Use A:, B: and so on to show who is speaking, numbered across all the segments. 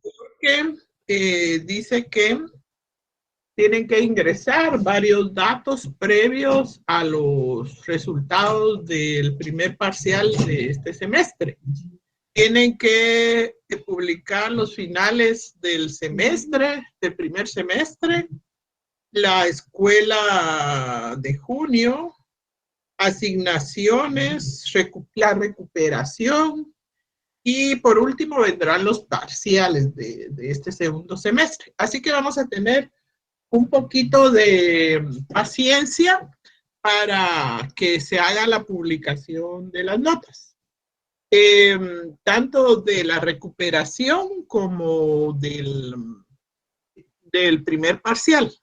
A: Porque dice que tienen que ingresar varios datos previos a los resultados del primer parcial de este semestre. Tienen que publicar los finales del semestre, del primer semestre, la escuela de junio, asignaciones, la recuperación y por último vendrán los parciales de este segundo semestre. Así que vamos a tener un poquito de paciencia para que se haga la publicación de las notas, tanto de la recuperación como del primer parcial.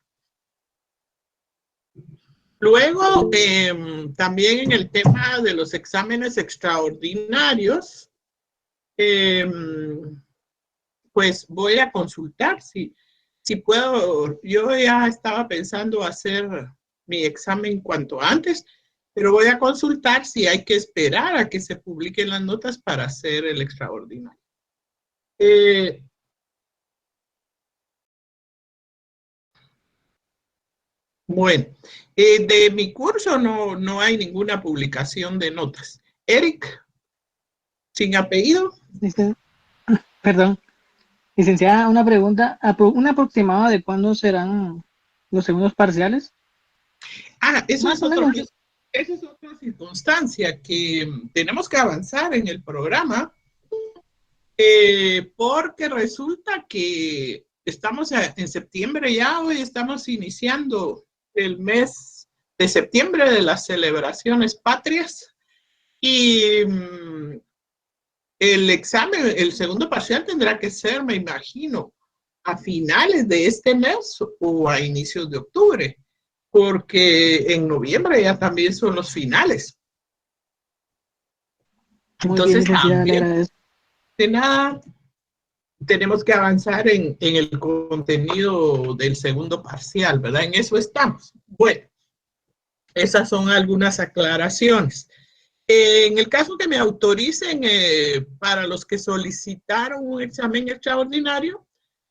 A: Luego, también en el tema de los exámenes extraordinarios, pues voy a consultar si puedo. Yo ya estaba pensando hacer mi examen cuanto antes, pero voy a consultar si hay que esperar a que se publiquen las notas para hacer el extraordinario. Bueno, de mi curso no hay ninguna publicación de notas. Eric, sin apellido.
B: Perdón, licenciada, una pregunta, un aproximado de cuándo serán los segundos parciales.
A: Eso es otra circunstancia, que tenemos que avanzar en el programa, porque resulta que estamos en septiembre ya, hoy estamos iniciando el mes de septiembre de las celebraciones patrias y el examen, el segundo parcial tendrá que ser, me imagino, a finales de este mes o a inicios de octubre, porque en noviembre ya también son los finales.
B: Muy bien,
A: Entonces,
B: licenciada, le
A: también,
B: agradezco.
A: de nada, tenemos que avanzar en el contenido del segundo parcial, ¿verdad? En eso estamos. Bueno, esas son algunas aclaraciones. En el caso que me autoricen para los que solicitaron un examen extraordinario,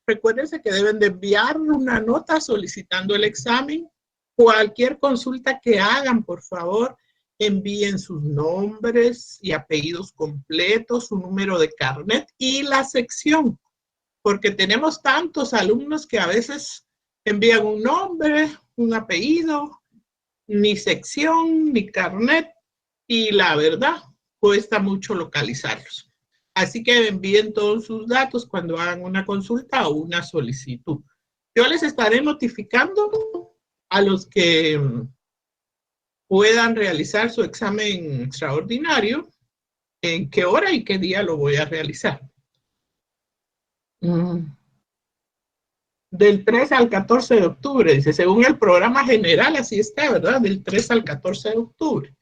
A: recuérdense que deben de enviar una nota solicitando el examen. Cualquier consulta que hagan, por favor, envíen sus nombres y apellidos completos, su número de carnet y la sección, porque tenemos tantos alumnos que a veces envían un nombre, un apellido, ni sección, ni carnet, y la verdad, cuesta mucho localizarlos. Así que envíen todos sus datos cuando hagan una consulta o una solicitud. Yo les estaré notificando a los que puedan realizar su examen extraordinario, en qué hora y qué día lo voy a realizar. Del 3 al 14 de octubre, dice, según el programa general, así está, ¿verdad? Del 3 al 14 de octubre.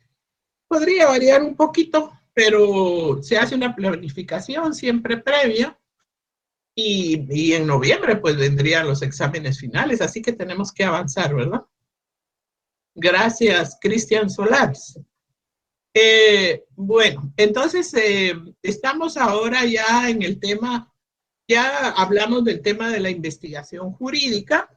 A: Podría variar un poquito, pero se hace una planificación siempre previa y en noviembre pues vendrían los exámenes finales, así que tenemos que avanzar, ¿verdad? Gracias, Cristian Solares. Bueno, entonces estamos ahora ya en el tema, ya hablamos del tema de la investigación jurídica.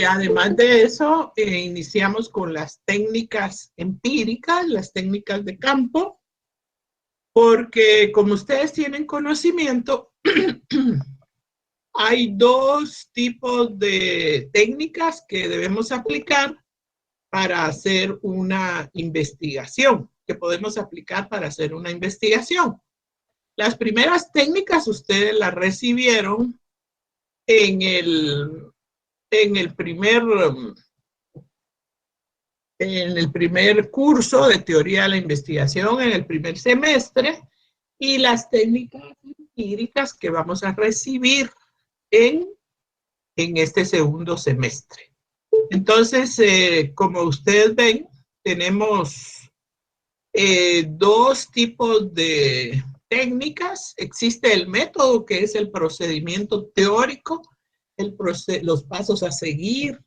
A: Además de eso, iniciamos con las técnicas empíricas, las técnicas de campo, porque como ustedes tienen conocimiento, hay dos tipos de técnicas que debemos aplicar para hacer una investigación, que podemos aplicar para hacer una investigación. Las primeras técnicas ustedes las recibieron en el primer curso de teoría de la investigación, en el primer semestre, y las técnicas empíricas que vamos a recibir en este segundo semestre. Entonces, como ustedes ven, tenemos dos tipos de técnicas. Existe el método, que es el procedimiento teórico, los pasos a seguir,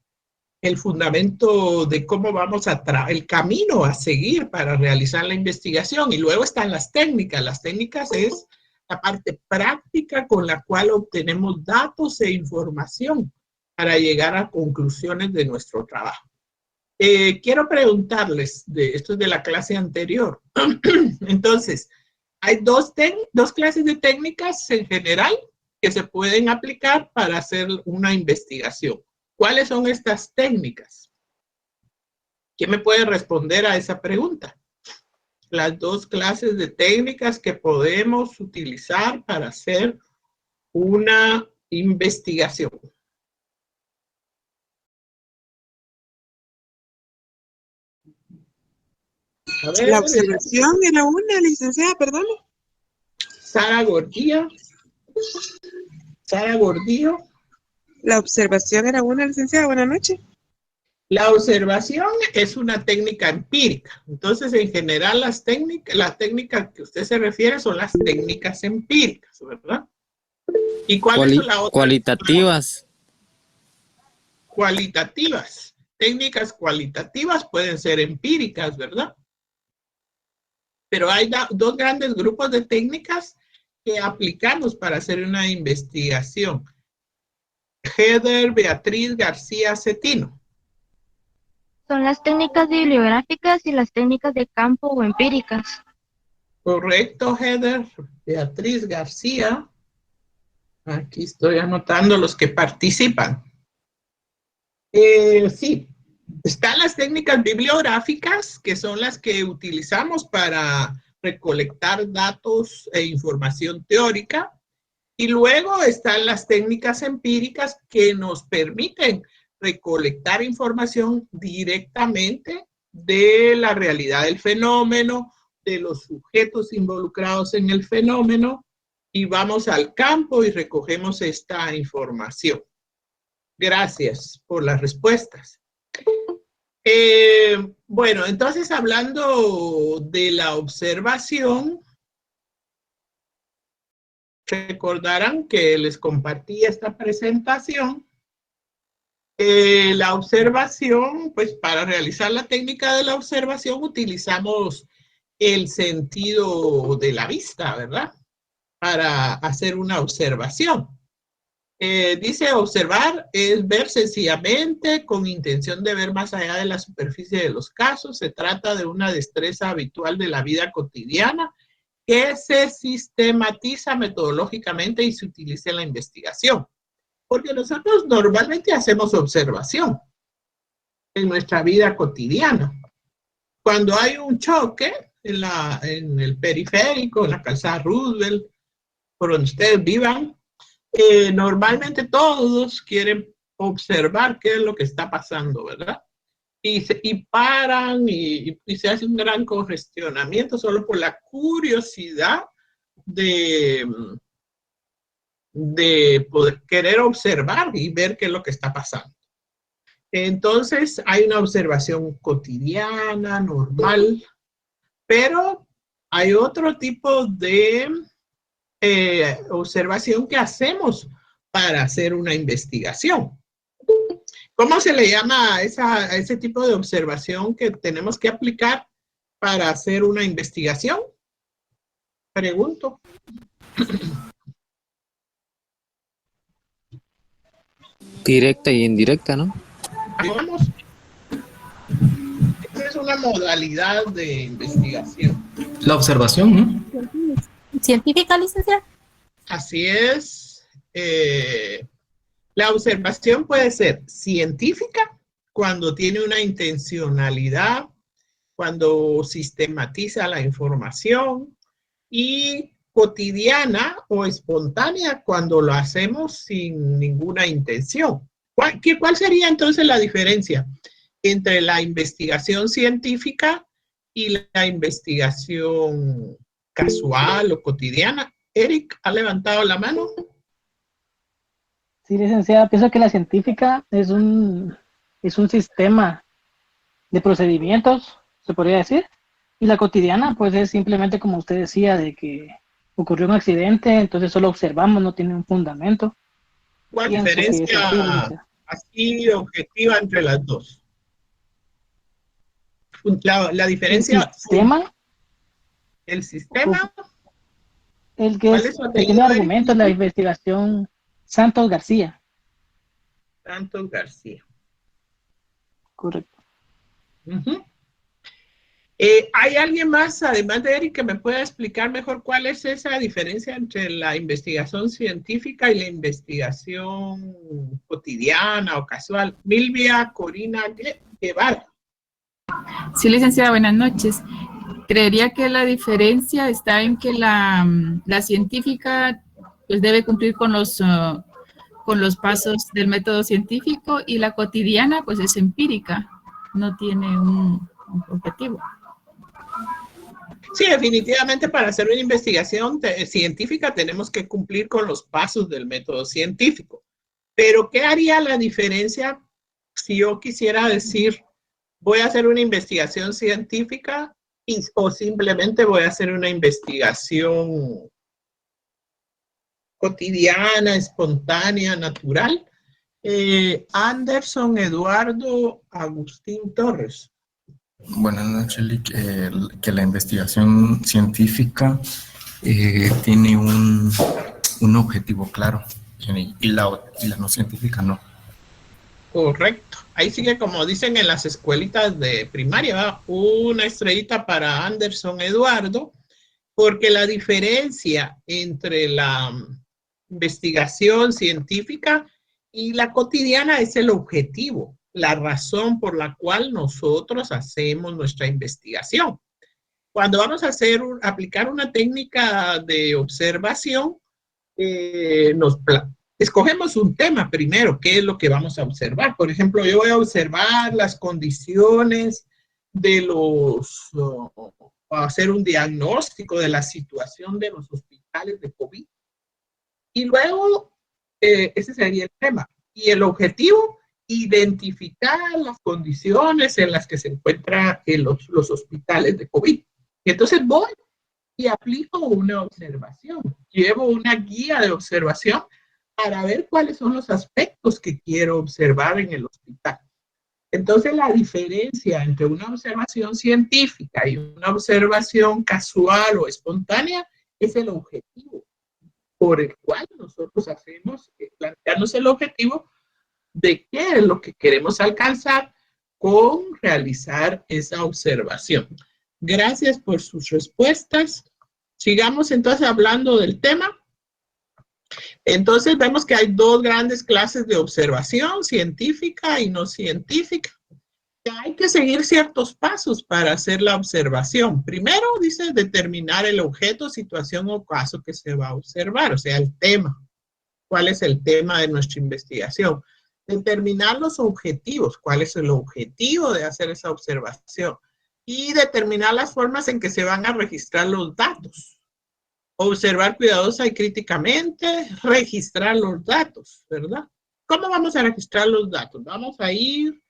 A: el fundamento de cómo vamos el camino a seguir para realizar la investigación. Y luego están las técnicas. Las técnicas es la parte práctica con la cual obtenemos datos e información para llegar a conclusiones de nuestro trabajo. Quiero preguntarles, esto es de la clase anterior, entonces, hay dos clases de técnicas en general que se pueden aplicar para hacer una investigación. ¿Cuáles son estas técnicas? ¿Quién me puede responder a esa pregunta? Las dos clases de técnicas que podemos utilizar para hacer una investigación. A ver,
C: La observación era una, licenciada, perdón.
A: Sara Gordillo. Sara Gordillo.
C: La observación era una, licenciada. Buenas noches.
A: La observación es una técnica empírica. Entonces, en general, las técnicas que usted se refiere son las técnicas empíricas, ¿verdad? ¿Y cuáles son las otras?
D: Cualitativas.
A: Cualitativas. Técnicas cualitativas pueden ser empíricas, ¿verdad? Pero hay dos grandes grupos de técnicas que aplicamos para hacer una investigación. Heather Beatriz García Cetino.
E: Son las técnicas bibliográficas y las técnicas de campo o empíricas.
A: Correcto, Heather Beatriz García. Aquí estoy anotando los que participan. Sí, están las técnicas bibliográficas, que son las que utilizamos para recolectar datos e información teórica. Y luego están las técnicas empíricas que nos permiten recolectar información directamente de la realidad del fenómeno, de los sujetos involucrados en el fenómeno, y vamos al campo y recogemos esta información. Gracias por las respuestas. Bueno, entonces hablando de la observación, recordarán que les compartí esta presentación. La observación, pues para realizar la técnica de la observación utilizamos el sentido de la vista, ¿verdad? Para hacer una observación. Dice observar es ver sencillamente con intención de ver más allá de la superficie de los casos. Se trata de una destreza habitual de la vida cotidiana que se sistematiza metodológicamente y se utiliza en la investigación. Porque nosotros normalmente hacemos observación en nuestra vida cotidiana. Cuando hay un choque en el periférico, en la calzada Roosevelt, por donde ustedes vivan, normalmente todos quieren observar qué es lo que está pasando, ¿verdad? Y paran y se hace un gran congestionamiento solo por la curiosidad de poder querer observar y ver qué es lo que está pasando. Entonces, hay una observación cotidiana, normal, pero hay otro tipo de observación que hacemos para hacer una investigación. ¿Cómo se le llama a ese tipo de observación que tenemos que aplicar para hacer una investigación? Pregunto.
D: Directa y indirecta, ¿no?
A: Vamos. Esa es una modalidad de investigación.
F: La observación, ¿no?
E: ¿Científica, licenciada?
A: Así es. La observación puede ser científica cuando tiene una intencionalidad, cuando sistematiza la información, y cotidiana o espontánea cuando lo hacemos sin ninguna intención. ¿Cuál sería entonces la diferencia entre la investigación científica y la investigación casual o cotidiana? Eric, ¿ha levantado la mano?
B: Sí, licenciada, pienso que la científica es un sistema de procedimientos, se podría decir, y la cotidiana pues es simplemente como usted decía, de que ocurrió un accidente, entonces solo observamos, no tiene un fundamento.
A: ¿Cuál
B: Pienso que es así,
A: diferencia
B: licenciada.
A: así objetiva entre las dos? La diferencia.
B: El sistema,
A: El sistema.
B: El que,
A: ¿Cuál
B: es,
A: es su
B: el que
A: apellido,
B: tiene
A: Eric?
B: argumentos, la investigación Santos García.
A: Santos García.
B: Correcto.
A: Ujú. ¿Hay alguien más, además de Eric, que me pueda explicar mejor cuál es esa diferencia entre la investigación científica y la investigación cotidiana o casual? Milvia Corina Guevara.
G: Sí, licenciada, buenas noches. Creería que la diferencia está en que la científica pues, debe cumplir con los pasos del método científico y la cotidiana pues es empírica, no tiene un objetivo.
A: Sí, definitivamente para hacer una investigación científica tenemos que cumplir con los pasos del método científico. Pero, ¿qué haría la diferencia si yo quisiera decir, voy a hacer una investigación científica o simplemente voy a hacer una investigación cotidiana, espontánea, natural? Anderson Eduardo Agustín Torres.
F: Buenas noches, Lick. Que la investigación científica tiene un objetivo claro y la no científica no.
A: Correcto. Ahí sigue, como dicen en las escuelitas de primaria, ¿verdad? Una estrellita para Anderson Eduardo, porque la diferencia entre la investigación científica y la cotidiana es el objetivo, la razón por la cual nosotros hacemos nuestra investigación. Cuando vamos a aplicar una técnica de observación, escogemos un tema primero, ¿qué es lo que vamos a observar? Por ejemplo, yo voy a observar las condiciones de hacer un diagnóstico de la situación de los hospitales de COVID. Y luego, ese sería el tema. Y el objetivo, identificar las condiciones en las que se encuentran los hospitales de COVID. Y entonces voy y aplico una observación. Llevo una guía de observación para ver cuáles son los aspectos que quiero observar en el hospital. Entonces, la diferencia entre una observación científica y una observación casual o espontánea es el objetivo por el cual nosotros hacemos, plantearnos el objetivo de qué es lo que queremos alcanzar con realizar esa observación. Gracias por sus respuestas. Sigamos entonces hablando del tema. Entonces vemos que hay dos grandes clases de observación, científica y no científica. Hay que seguir ciertos pasos para hacer la observación. Primero, dice, determinar el objeto, situación o caso que se va a observar, o sea, el tema. ¿Cuál es el tema de nuestra investigación? Determinar los objetivos, cuál es el objetivo de hacer esa observación. Y determinar las formas en que se van a registrar los datos. Observar cuidadosa y críticamente, registrar los datos, ¿verdad? ¿Cómo vamos a registrar los datos? Vamos a ir,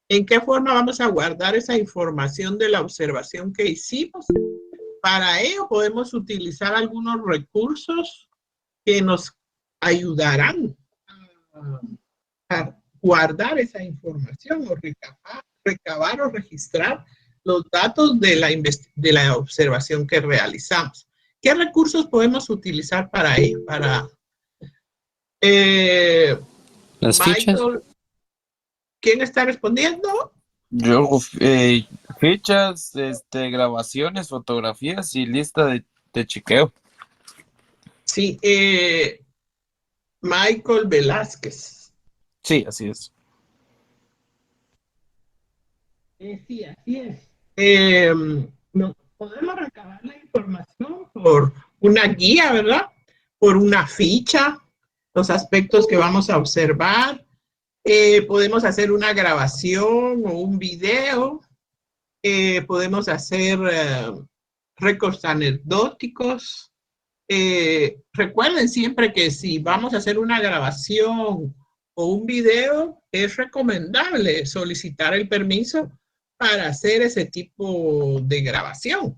A: ¿en qué forma vamos a guardar esa información de la observación que hicimos? Para ello podemos utilizar algunos recursos que nos ayudarán a guardar esa información o recabar o registrar los datos de la observación que realizamos. ¿Qué recursos podemos utilizar para ello?
D: Las fichas.
A: Michael, ¿quién está respondiendo?
H: Yo, fichas, grabaciones, fotografías y lista de chequeo.
A: Sí, Michael Velázquez.
H: Sí, así es.
A: Sí, así es. No, podemos recabar la información por una guía, ¿verdad? Por una ficha, los aspectos que vamos a observar. Podemos hacer una grabación o un video. Podemos hacer récords anecdóticos. Recuerden siempre que si vamos a hacer una grabación o un video, es recomendable solicitar el permiso para hacer ese tipo de grabación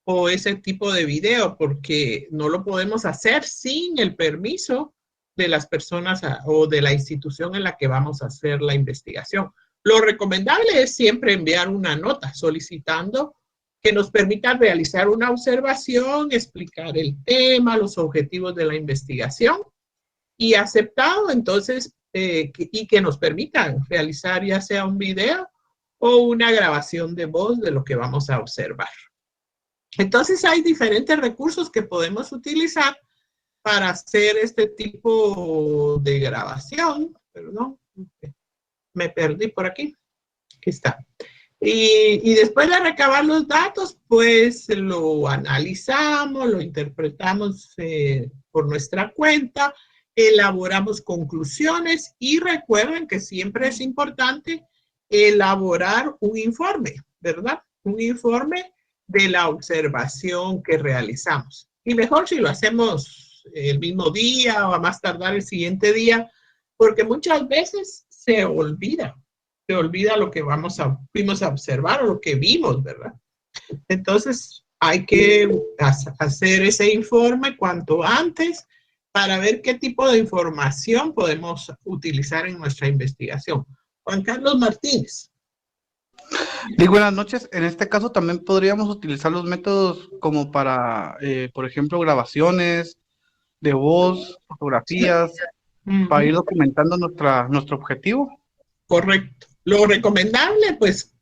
A: o ese tipo de video, porque no lo podemos hacer sin el permiso de las personas o de la institución en la que vamos a hacer la investigación. Lo recomendable es siempre enviar una nota solicitando que nos permita realizar una observación, explicar el tema, los objetivos de la investigación y aceptado, entonces, y que nos permitan realizar ya sea un video o una grabación de voz de lo que vamos a observar. Entonces hay diferentes recursos que podemos utilizar para hacer este tipo de grabación. Perdón, me perdí por aquí. Aquí está. Y después de recabar los datos, pues lo analizamos, lo interpretamos por nuestra cuenta, elaboramos conclusiones y recuerden que siempre es importante elaborar un informe, ¿verdad? Un informe de la observación que realizamos. Y mejor si lo hacemos el mismo día o a más tardar el siguiente día, porque muchas veces se olvida lo que fuimos a observar o lo que vimos, ¿verdad? Entonces hay que hacer ese informe cuanto antes para ver qué tipo de información podemos utilizar en nuestra investigación. Juan Carlos Martínez.
I: Buenas noches. En este caso también podríamos utilizar los métodos como para, por ejemplo, grabaciones de voz, fotografías, para ir documentando nuestro objetivo.
A: Correcto. Lo recomendable, pues,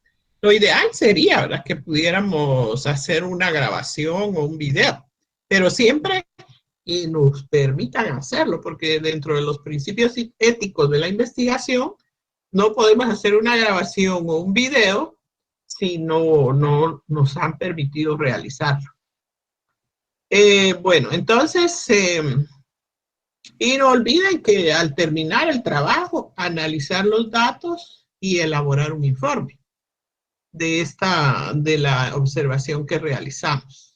A: lo ideal sería, ¿verdad?, que pudiéramos hacer una grabación o un video, pero siempre que nos permitan hacerlo, porque dentro de los principios éticos de la investigación, no podemos hacer una grabación o un video si no nos han permitido realizarlo. Bueno, entonces, y no olviden que al terminar el trabajo, analizar los datos y elaborar un informe de la observación que realizamos.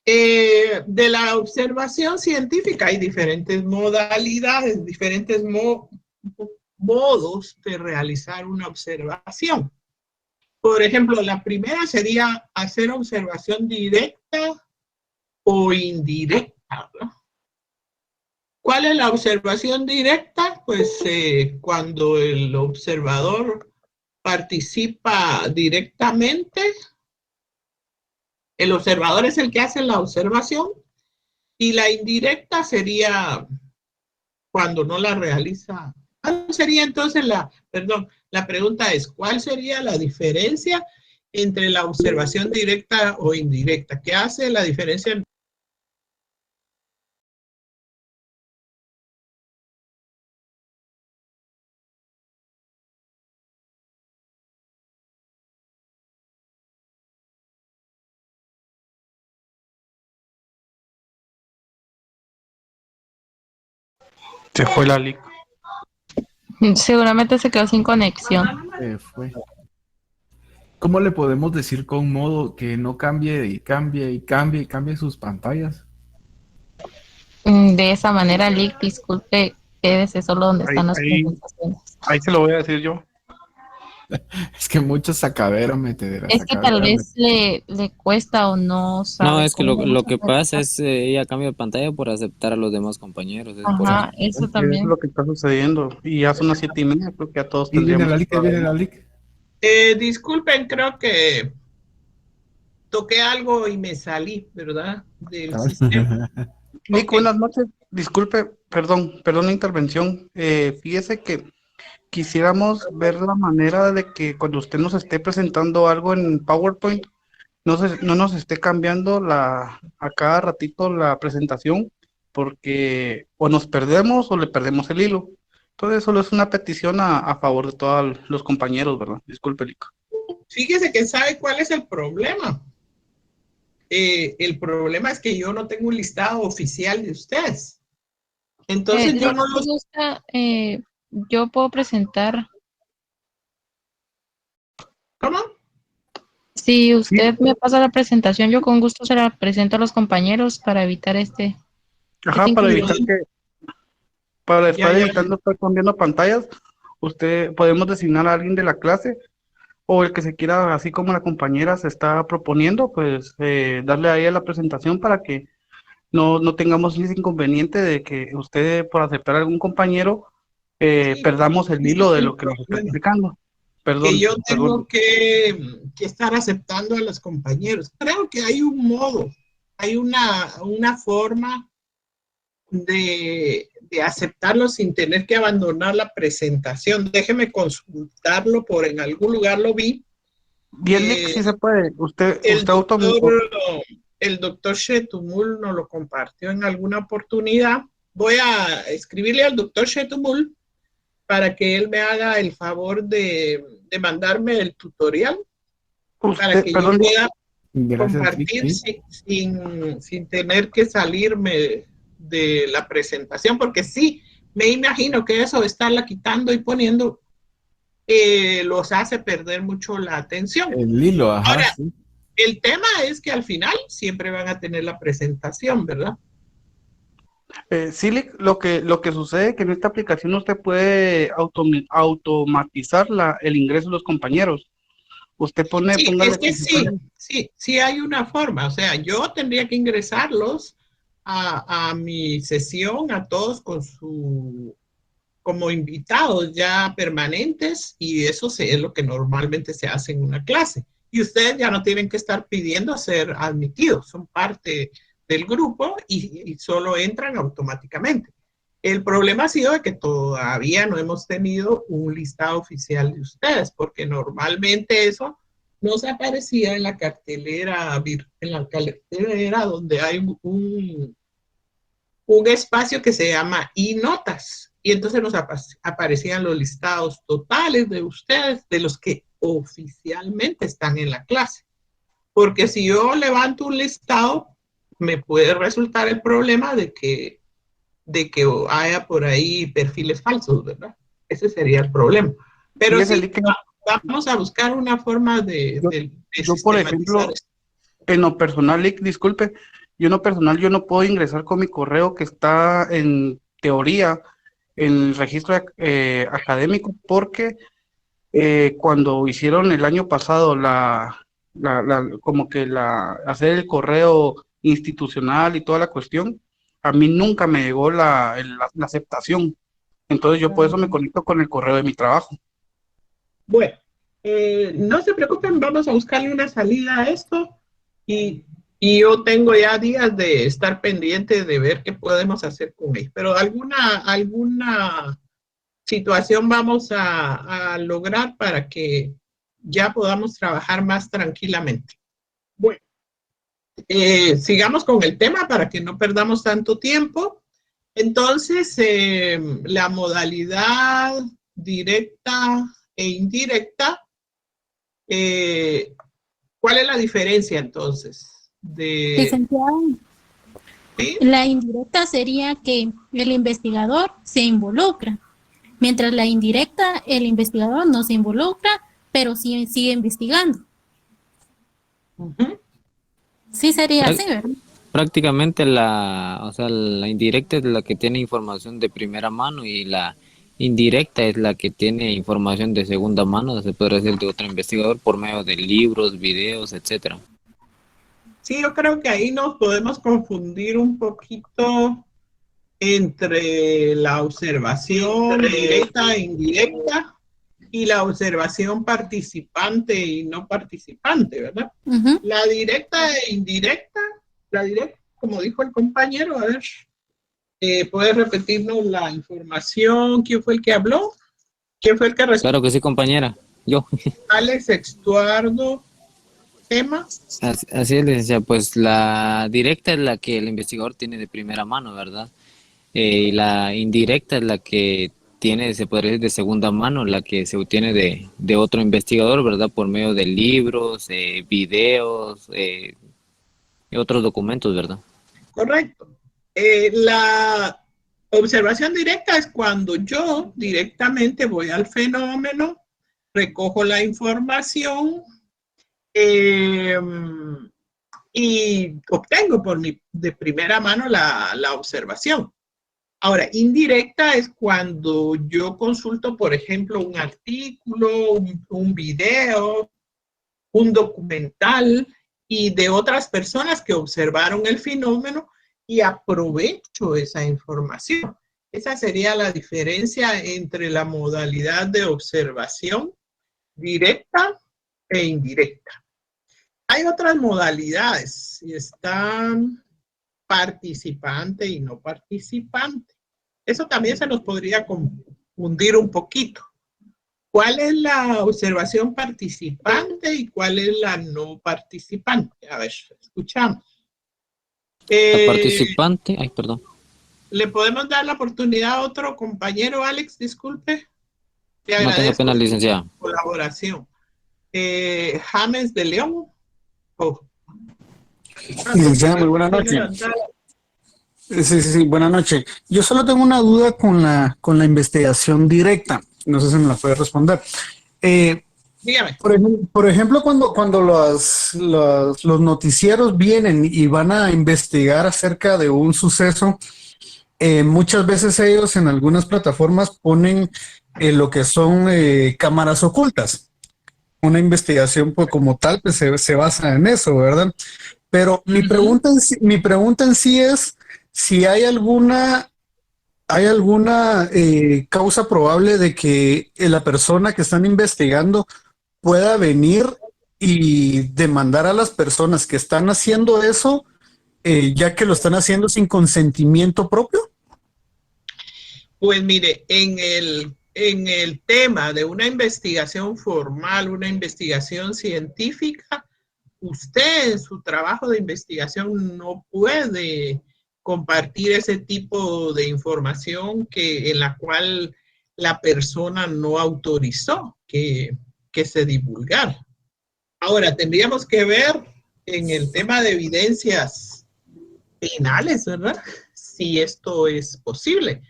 A: De la observación científica hay diferentes modalidades, diferentes modos de realizar una observación. Por ejemplo, la primera sería hacer observación directa o indirecta, ¿verdad? ¿Cuál es la observación directa? Pues cuando el observador participa directamente, el observador es el que hace la observación, y la indirecta sería cuando no la realiza. ¿Cuál sería entonces la pregunta es, ¿cuál sería la diferencia entre la observación directa o indirecta? ¿Qué hace la diferencia?
I: Se fue la LIC.
J: Seguramente se quedó sin conexión.
K: Fue. ¿Cómo le podemos decir con modo que no cambie y cambie sus pantallas?
J: De esa manera, Lick, disculpe, quédese solo donde están las presentaciones.
I: Ahí se lo voy a decir yo.
K: Es que mucho sacadero, metedera.
J: Es que tal vez le cuesta o no sabe.
D: No, es que lo que pasa es ella cambia de pantalla por aceptar a los demás compañeros.
J: Ajá, eso también.
I: Es lo que está sucediendo. Y ya son las 7:30, creo que a todos
K: tendríamos. Viene la LIC.
A: Disculpen, creo que toqué algo y me salí, ¿verdad? Del sistema.
I: Lic, buenas noches. Disculpe, perdón la intervención. Fíjese que quisiéramos ver la manera de que cuando usted nos esté presentando algo en PowerPoint, no nos esté cambiando a cada ratito la presentación, porque o nos perdemos o le perdemos el hilo. Entonces, solo es una petición a favor de todos los compañeros, ¿verdad? Disculpe, Lic.
A: Fíjese que sabe cuál es el problema. El problema es que yo no tengo un listado oficial de ustedes. Entonces, yo no los...
J: Yo puedo presentar.
A: ¿Cómo?
J: Si usted me pasa la presentación, yo con gusto se la presento a los compañeros para evitar
I: Ajá, para estar evitando estar cambiando pantallas, podemos designar a alguien de la clase o el que se quiera, así como la compañera se está proponiendo, pues darle ahí a la presentación para que no tengamos ese inconveniente de que usted, por aceptar a algún compañero, perdamos el hilo de lo que nos está explicando. Perdón,
A: que yo
I: perdón.
A: tengo que estar aceptando a los compañeros. Creo que hay un modo, hay una forma de aceptarlo sin tener que abandonar la presentación. Déjeme consultarlo, por en algún lugar lo vi.
I: Bien, Lick, sí se puede. Usted
A: El
I: auto...
A: doctor Shetumul nos lo compartió en alguna oportunidad. Voy a escribirle al doctor Shetumul para que él me haga el favor de mandarme el tutorial para que yo pueda compartir sin tener que salirme de la presentación, porque sí, me imagino que eso de estarla quitando y poniendo los hace perder mucho la atención.
K: El hilo, ajá.
A: Ahora,
K: sí.
A: el tema es que al final siempre van a tener la presentación, ¿verdad?
I: Sí, Lick, lo que sucede es que en esta aplicación usted puede automatizar el ingreso de los compañeros. Usted pone,
A: Sí,
I: póngale
A: es que sí hay una forma. O sea, yo tendría que ingresarlos a mi sesión, a todos como invitados ya permanentes, y eso es lo que normalmente se hace en una clase. Y ustedes ya no tienen que estar pidiendo ser admitidos, son parte del grupo y solo entran automáticamente. El problema ha sido de que todavía no hemos tenido un listado oficial de ustedes, porque normalmente eso nos aparecía en la cartelera, donde hay un espacio que se llama e-notas. Y entonces nos aparecían los listados totales de ustedes, de los que oficialmente están en la clase. Porque si yo levanto un listado, me puede resultar el problema de que haya por ahí perfiles falsos, ¿verdad? Ese sería el problema. Pero
I: Fíjese,
A: sí,
I: Lick,
A: vamos a buscar una forma de
I: yo, por ejemplo,
A: esto.
I: en lo personal, Lick, disculpe, yo en lo personal yo no puedo ingresar con mi correo que está en teoría en el registro académico, porque cuando hicieron el año pasado hacer el correo institucional y toda la cuestión, a mí nunca me llegó la aceptación. Entonces yo por eso me conecto con el correo de mi trabajo.
A: Bueno, no se preocupen, vamos a buscarle una salida a esto y yo tengo ya días de estar pendiente de ver qué podemos hacer con él. Pero alguna situación vamos a lograr para que ya podamos trabajar más tranquilamente. Bueno, sigamos con el tema para que no perdamos tanto tiempo. Entonces, la modalidad directa e indirecta, ¿cuál es la diferencia entonces?
L: Licenciado,
A: ¿Sí?
L: la indirecta sería que el investigador se involucra, mientras la indirecta, el investigador no se involucra, pero sí sigue investigando. Sí sería así, ¿verdad?
D: Prácticamente la indirecta es la que tiene información de primera mano y la indirecta es la que tiene información de segunda mano, se puede decir, de otro investigador por medio de libros, videos, etcétera.
A: Sí, yo creo que ahí nos podemos confundir un poquito entre la observación directa e indirecta y la observación participante y no participante, ¿verdad? La directa e indirecta, la directa, como dijo el compañero, a ver, ¿puedes repetirnos la información? ¿Quién fue el que habló? ¿Quién fue el que respondió?
D: Claro que sí, compañera, yo.
A: Alex Estuardo, tema.
D: Así es, licenciada, pues la directa es la que el investigador tiene de primera mano, ¿verdad? Y la indirecta es la que tiene, se podría decir, de segunda mano, la que se obtiene de otro investigador, ¿verdad? Por medio de libros, videos, y otros documentos, ¿verdad?
A: Correcto. La observación directa es cuando yo directamente voy al fenómeno, recojo la información y obtengo de primera mano la observación. Ahora, indirecta es cuando yo consulto, por ejemplo, un artículo, un video, un documental y de otras personas que observaron el fenómeno y aprovecho esa información. Esa sería la diferencia entre la modalidad de observación directa e indirecta. Hay otras modalidades, y están participante y no participante. Eso también se nos podría confundir un poquito. ¿Cuál es la observación participante y cuál es la no participante? A ver, escuchamos.
D: La participante, ay, perdón.
A: ¿Le podemos dar la oportunidad a otro compañero, Alex? Disculpe. Te
D: No tenga
A: agradezco
D: pena,
A: su
D: licenciada.
A: colaboración. James de León.
M: Licenciada, muy buenas noches. Sí, buenas noches. Yo solo tengo una duda con la investigación directa. No sé si me la puede responder.
A: Dígame.
M: Por ejemplo, cuando los noticieros vienen y van a investigar acerca de un suceso, muchas veces ellos en algunas plataformas ponen lo que son cámaras ocultas. Una investigación pues, como tal pues, se basa en eso, ¿verdad? Pero mi pregunta en sí es si hay alguna causa probable de que la persona que están investigando pueda venir y demandar a las personas que están haciendo eso, ya que lo están haciendo sin consentimiento propio.
A: Pues mire, en el tema de una investigación formal, una investigación científica, usted en su trabajo de investigación no puede compartir ese tipo de información en la cual la persona no autorizó que se divulgara. Ahora, tendríamos que ver en el tema de evidencias penales, ¿verdad? Si esto es posible.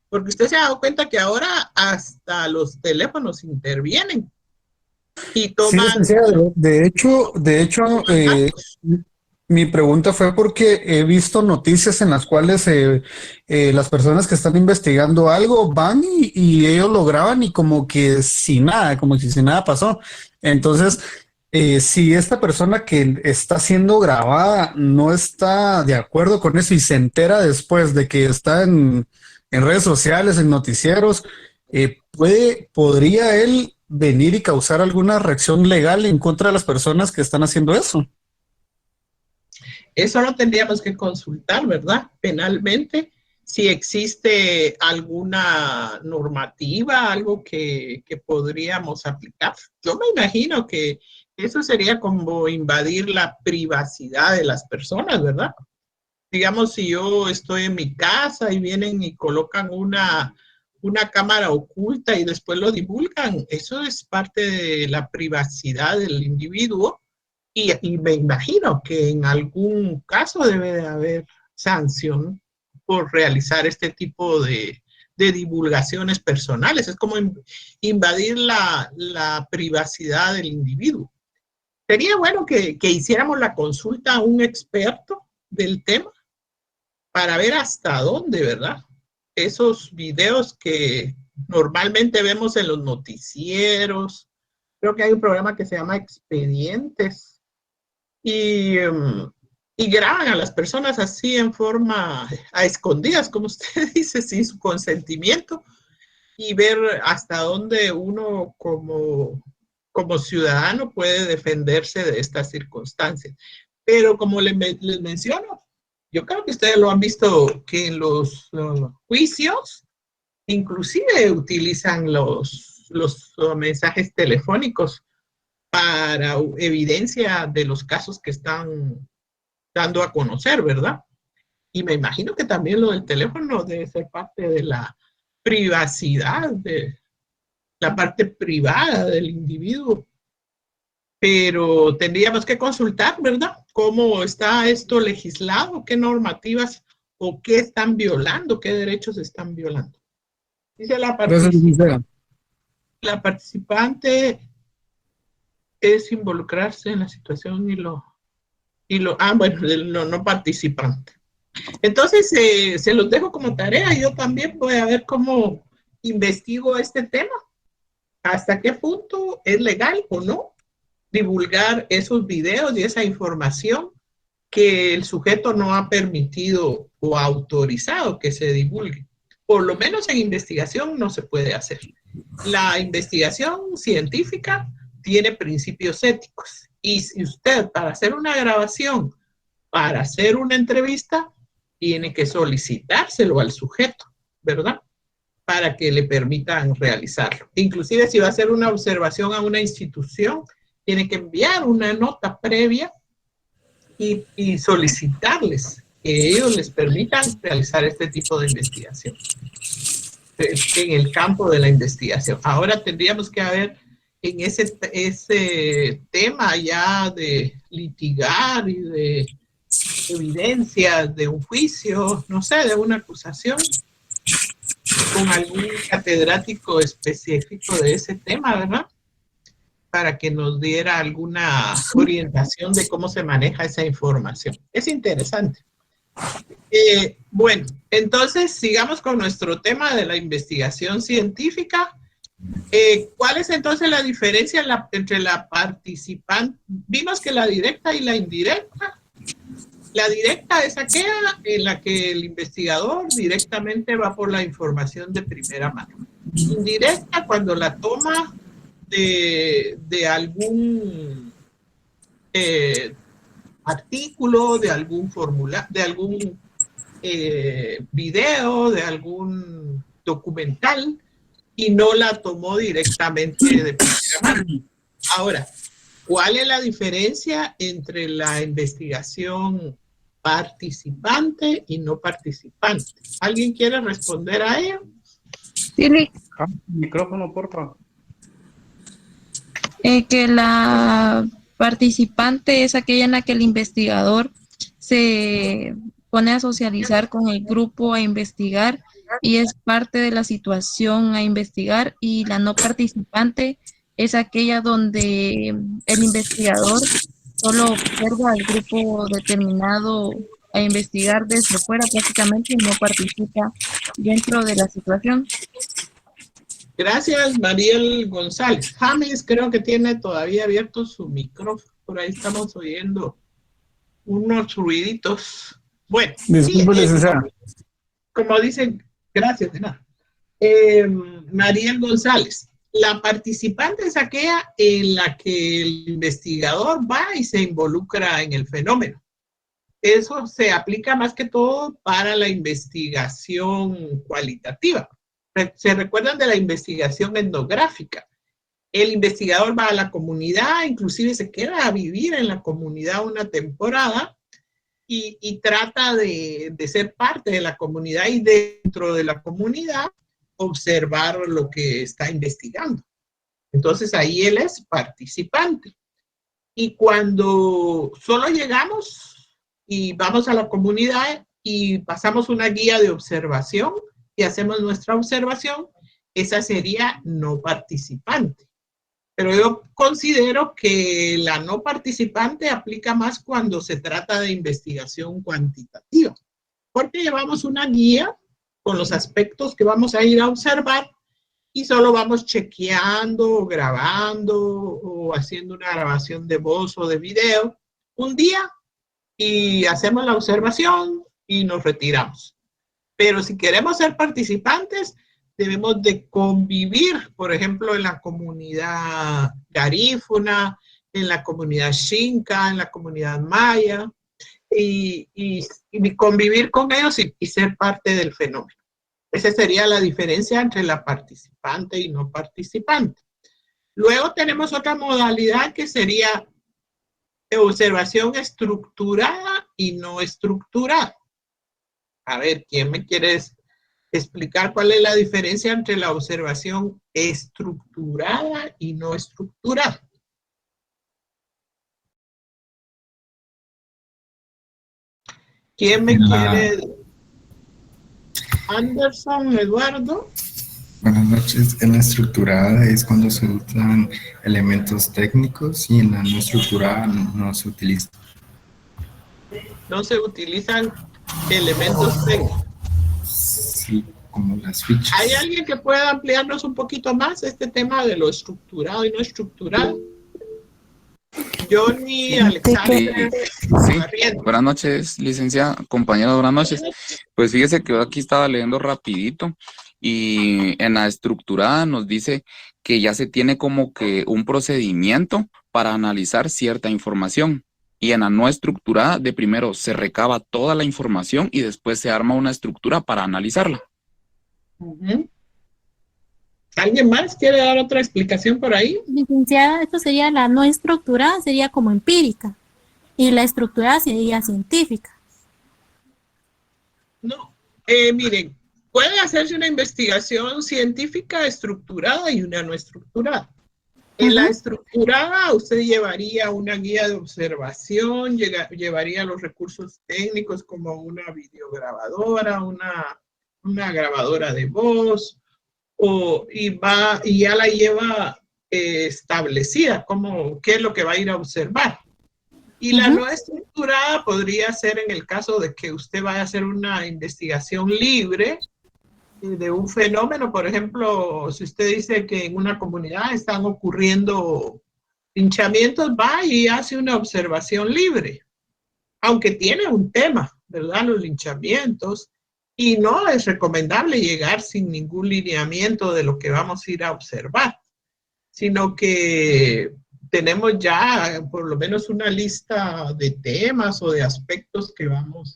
A: Porque usted se ha dado cuenta que ahora hasta los teléfonos intervienen y toman...
M: Sí, de hecho, mi pregunta fue porque he visto noticias en las cuales las personas que están investigando algo van y ellos lo graban y como que sin nada, como si sin nada pasó. Entonces, si esta persona que está siendo grabada no está de acuerdo con eso y se entera después de que está en redes sociales, en noticieros, ¿podría él venir y causar alguna reacción legal en contra de las personas que están haciendo eso?
A: Eso lo tendríamos que consultar, ¿verdad? Penalmente, si existe alguna normativa, algo que podríamos aplicar. Yo me imagino que eso sería como invadir la privacidad de las personas, ¿verdad? Digamos, si yo estoy en mi casa y vienen y colocan una cámara oculta y después lo divulgan, eso es parte de la privacidad del individuo. Y me imagino que en algún caso debe de haber sanción por realizar este tipo de divulgaciones personales. Es como invadir la privacidad del individuo. Sería bueno que hiciéramos la consulta a un experto del tema para ver hasta dónde, ¿verdad? Esos videos que normalmente vemos en los noticieros, creo que hay un programa que se llama Expedientes, y graban a las personas así en forma a escondidas, como usted dice, sin su consentimiento, y ver hasta dónde uno como ciudadano puede defenderse de estas circunstancias. Pero como les menciono, yo creo que ustedes lo han visto que en los juicios inclusive utilizan los mensajes telefónicos para evidencia de los casos que están dando a conocer, ¿verdad? Y me imagino que también lo del teléfono debe ser parte de la privacidad, de la parte privada del individuo. Pero tendríamos que consultar, ¿verdad? ¿Cómo está esto legislado? ¿Qué normativas o qué están violando? ¿Qué derechos están violando? Dice la participante es involucrarse en la situación no participante. Entonces, se los dejo como tarea. Yo también voy a ver cómo investigo este tema. ¿Hasta qué punto es legal o no divulgar esos videos y esa información que el sujeto no ha permitido o autorizado que se divulgue? Por lo menos en investigación no se puede hacer. La investigación científica tiene principios éticos. Y si usted, para hacer una grabación, para hacer una entrevista, tiene que solicitárselo al sujeto, ¿verdad? Para que le permitan realizarlo. Inclusive si va a hacer una observación a una institución, tiene que enviar una nota previa y solicitarles que ellos les permitan realizar este tipo de investigación en el campo de la investigación. Ahora tendríamos que ver en ese tema ya de litigar y de evidencias de un juicio, no sé, de una acusación, con algún catedrático específico de ese tema, ¿verdad? Para que nos diera alguna orientación de cómo se maneja esa información. Es interesante. Bueno, entonces sigamos con nuestro tema de la investigación científica. ¿Cuál es entonces la diferencia entre la participante? Vimos que la directa y la indirecta. La directa es aquella en la que el investigador directamente va por la información de primera mano. Indirecta cuando la toma de algún artículo, de algún formulario, de algún video, de algún documental, y no la tomó directamente de primera mano. Ahora, ¿cuál es la diferencia entre la investigación participante y no participante? ¿Alguien quiere responder a ello?
J: Sí,
I: Micrófono, por favor.
J: Que la participante es aquella en la que el investigador se pone a socializar con el grupo, a investigar, y es parte de la situación a investigar, y la no participante es aquella donde el investigador solo observa al grupo determinado a investigar desde fuera prácticamente y no participa dentro de la situación.
A: Gracias, Mariel González. James creo que tiene todavía abierto su micrófono. Por ahí estamos oyendo unos ruiditos. Bueno,
M: disculpe, licenciada.
A: Como dicen, gracias, de nada. Mariel González, la participante es aquella en la que el investigador va y se involucra en el fenómeno. Eso se aplica más que todo para la investigación cualitativa. ¿Se recuerdan de la investigación etnográfica? El investigador va a la comunidad, inclusive se queda a vivir en la comunidad una temporada y trata de ser parte de la comunidad y dentro de la comunidad observar lo que está investigando. Entonces ahí él es participante. Y cuando solo llegamos y vamos a la comunidad y pasamos una guía de observación y hacemos nuestra observación, esa sería no participante. Pero yo considero que la no participante aplica más cuando se trata de investigación cuantitativa, porque llevamos una guía con los aspectos que vamos a ir a observar y solo vamos chequeando, o grabando o haciendo una grabación de voz o de video un día y hacemos la observación y nos retiramos. Pero si queremos ser participantes, debemos de convivir, por ejemplo, en la comunidad garífuna, en la comunidad xinca, en la comunidad maya, y convivir con ellos y ser parte del fenómeno. Esa sería la diferencia entre la participante y no participante. Luego tenemos otra modalidad que sería observación estructurada y no estructurada. A ver, ¿quién me quiere explicar cuál es la diferencia entre la observación estructurada y no estructurada? ¿Quién me quiere? Anderson, Eduardo.
F: Buenas noches. En la estructurada es cuando se usan elementos técnicos y en la no estructurada no se utiliza.
A: No se utilizan elementos técnicos.
F: Sí, como las fichas.
A: ¿Hay alguien que pueda ampliarnos un poquito más este tema de lo estructurado y no estructurado? Johnny, Alexander.
N: Sí, buenas noches, licenciada, compañeros, buenas noches. Pues fíjese que yo aquí estaba leyendo rapidito y en la estructurada nos dice que ya se tiene como que un procedimiento para analizar cierta información. Y en la no estructurada, de primero se recaba toda la información y después se arma una estructura para analizarla.
A: ¿Alguien más quiere dar otra explicación por ahí?
L: Licenciada, esto sería la no estructurada, sería como empírica, y la estructurada sería científica.
A: No, miren, puede hacerse una investigación científica estructurada y una no estructurada. En la estructurada usted llevaría una guía de observación, llevaría los recursos técnicos como una videograbadora, una grabadora de voz, y ya la lleva establecida, como qué es lo que va a ir a observar. Y la no estructurada podría ser en el caso de que usted vaya a hacer una investigación libre de un fenómeno. Por ejemplo, si usted dice que en una comunidad están ocurriendo linchamientos, va y hace una observación libre, aunque tiene un tema, ¿verdad? Los linchamientos. Y no es recomendable llegar sin ningún lineamiento de lo que vamos a ir a observar, sino que tenemos ya por lo menos una lista de temas o de aspectos que vamos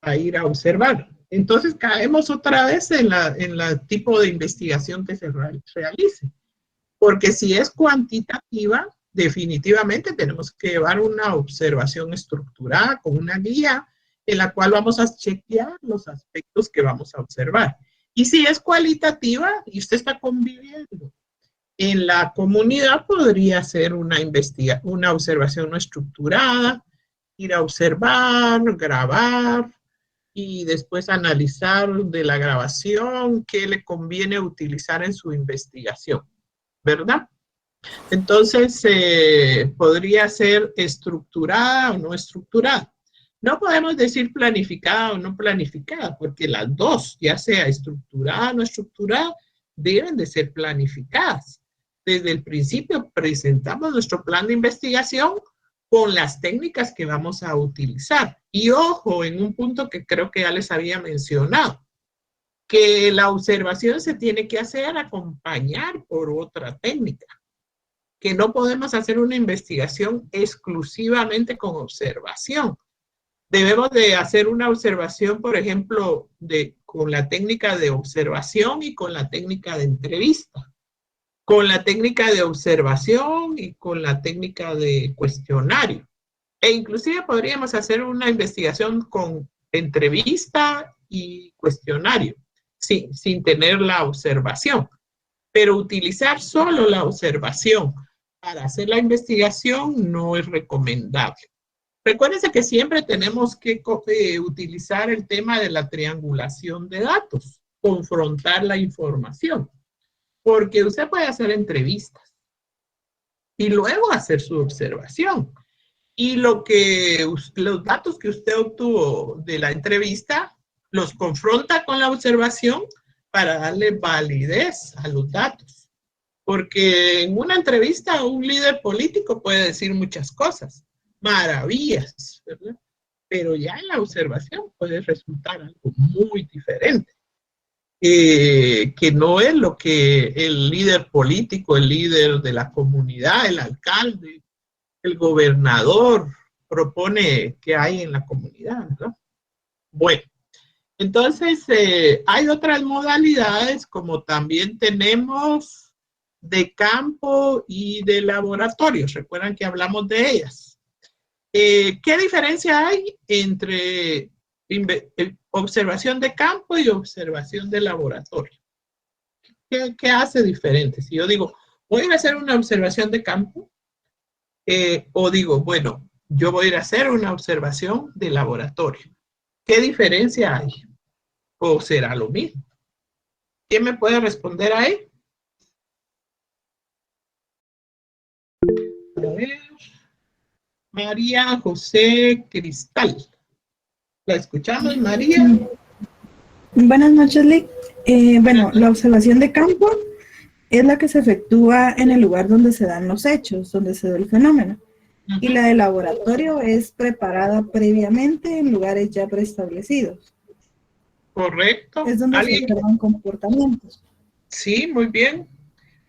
A: a ir a observar. Entonces caemos otra vez en la tipo de investigación que se realice. Porque si es cuantitativa, definitivamente tenemos que llevar una observación estructurada con una guía en la cual vamos a chequear los aspectos que vamos a observar. Y si es cualitativa y usted está conviviendo en la comunidad, podría hacer una observación no estructurada, ir a observar, grabar y después analizar de la grabación qué le conviene utilizar en su investigación, ¿verdad? Entonces, podría ser estructurada o no estructurada. No podemos decir planificada o no planificada, porque las dos, ya sea estructurada o no estructurada, deben de ser planificadas. Desde el principio presentamos nuestro plan de investigación con las técnicas que vamos a utilizar. Y ojo, en un punto que creo que ya les había mencionado, que la observación se tiene que hacer acompañar por otra técnica, que no podemos hacer una investigación exclusivamente con observación. Debemos de hacer una observación, por ejemplo, con la técnica de observación y con la técnica de entrevista. Con la técnica de observación y con la técnica de cuestionario. E inclusive podríamos hacer una investigación con entrevista y cuestionario, sí, sin tener la observación. Pero utilizar solo la observación para hacer la investigación no es recomendable. Recuérdense que siempre tenemos que utilizar el tema de la triangulación de datos, confrontar la información, porque usted puede hacer entrevistas y luego hacer su observación. Y los datos que usted obtuvo de la entrevista los confronta con la observación para darle validez a los datos. Porque en una entrevista un líder político puede decir muchas cosas, maravillas, ¿verdad? Pero ya en la observación puede resultar algo muy diferente, que no es lo que el líder político, el líder de la comunidad, el alcalde, el gobernador propone que hay en la comunidad, ¿verdad? Bueno, entonces hay otras modalidades, como también tenemos de campo y de laboratorios. Recuerdan que hablamos de ellas. ¿Qué diferencia hay entre observación de campo y observación de laboratorio? ¿Qué hace diferente? Si yo digo, voy a ir a hacer una observación de campo, o digo, bueno, yo voy a ir a hacer una observación de laboratorio. ¿Qué diferencia hay? ¿O será lo mismo? ¿Quién me puede responder ahí? A ver. María José Cristal. ¿La escuchamos, María?
O: Buenas noches, Lick. Bueno, la observación de campo es la que se efectúa en el lugar donde se dan los hechos, donde se da el fenómeno. y la de laboratorio es preparada previamente en lugares ya preestablecidos.
A: Correcto.
O: Es donde se observan comportamientos.
A: Sí, muy bien.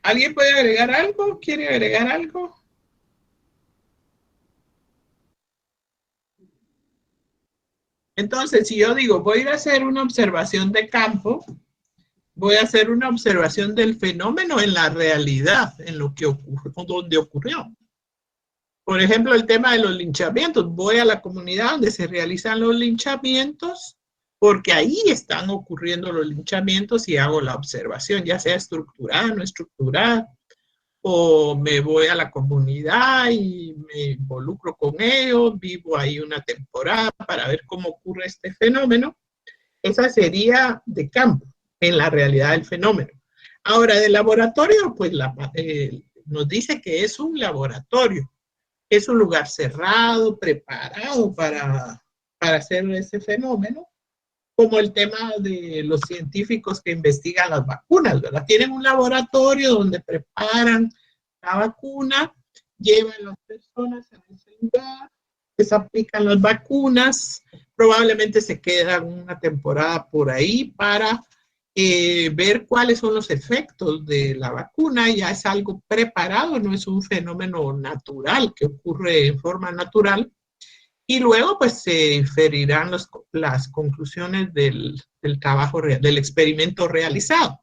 A: ¿Alguien puede agregar algo? ¿Quiere agregar algo? Entonces, si yo digo, voy a ir a hacer una observación de campo, voy a hacer una observación del fenómeno en la realidad, en lo que ocurrió, donde ocurrió. Por ejemplo, el tema de los linchamientos. Voy a la comunidad donde se realizan los linchamientos, porque ahí están ocurriendo los linchamientos y hago la observación, ya sea estructurada, no estructurada, o me voy a la comunidad y me involucro con ellos, vivo ahí una temporada para ver cómo ocurre este fenómeno. Esa sería de campo, en la realidad del fenómeno. Ahora, de laboratorio, pues nos dice que es un laboratorio, es un lugar cerrado, preparado para hacer ese fenómeno, como el tema de los científicos que investigan las vacunas, ¿verdad? Tienen un laboratorio donde preparan la vacuna, llevan a las personas a ese lugar, les aplican las vacunas, probablemente se quedan una temporada por ahí para ver cuáles son los efectos de la vacuna. Ya es algo preparado, no es un fenómeno natural que ocurre en forma natural. Y luego, pues, se inferirán las conclusiones del trabajo, del experimento realizado.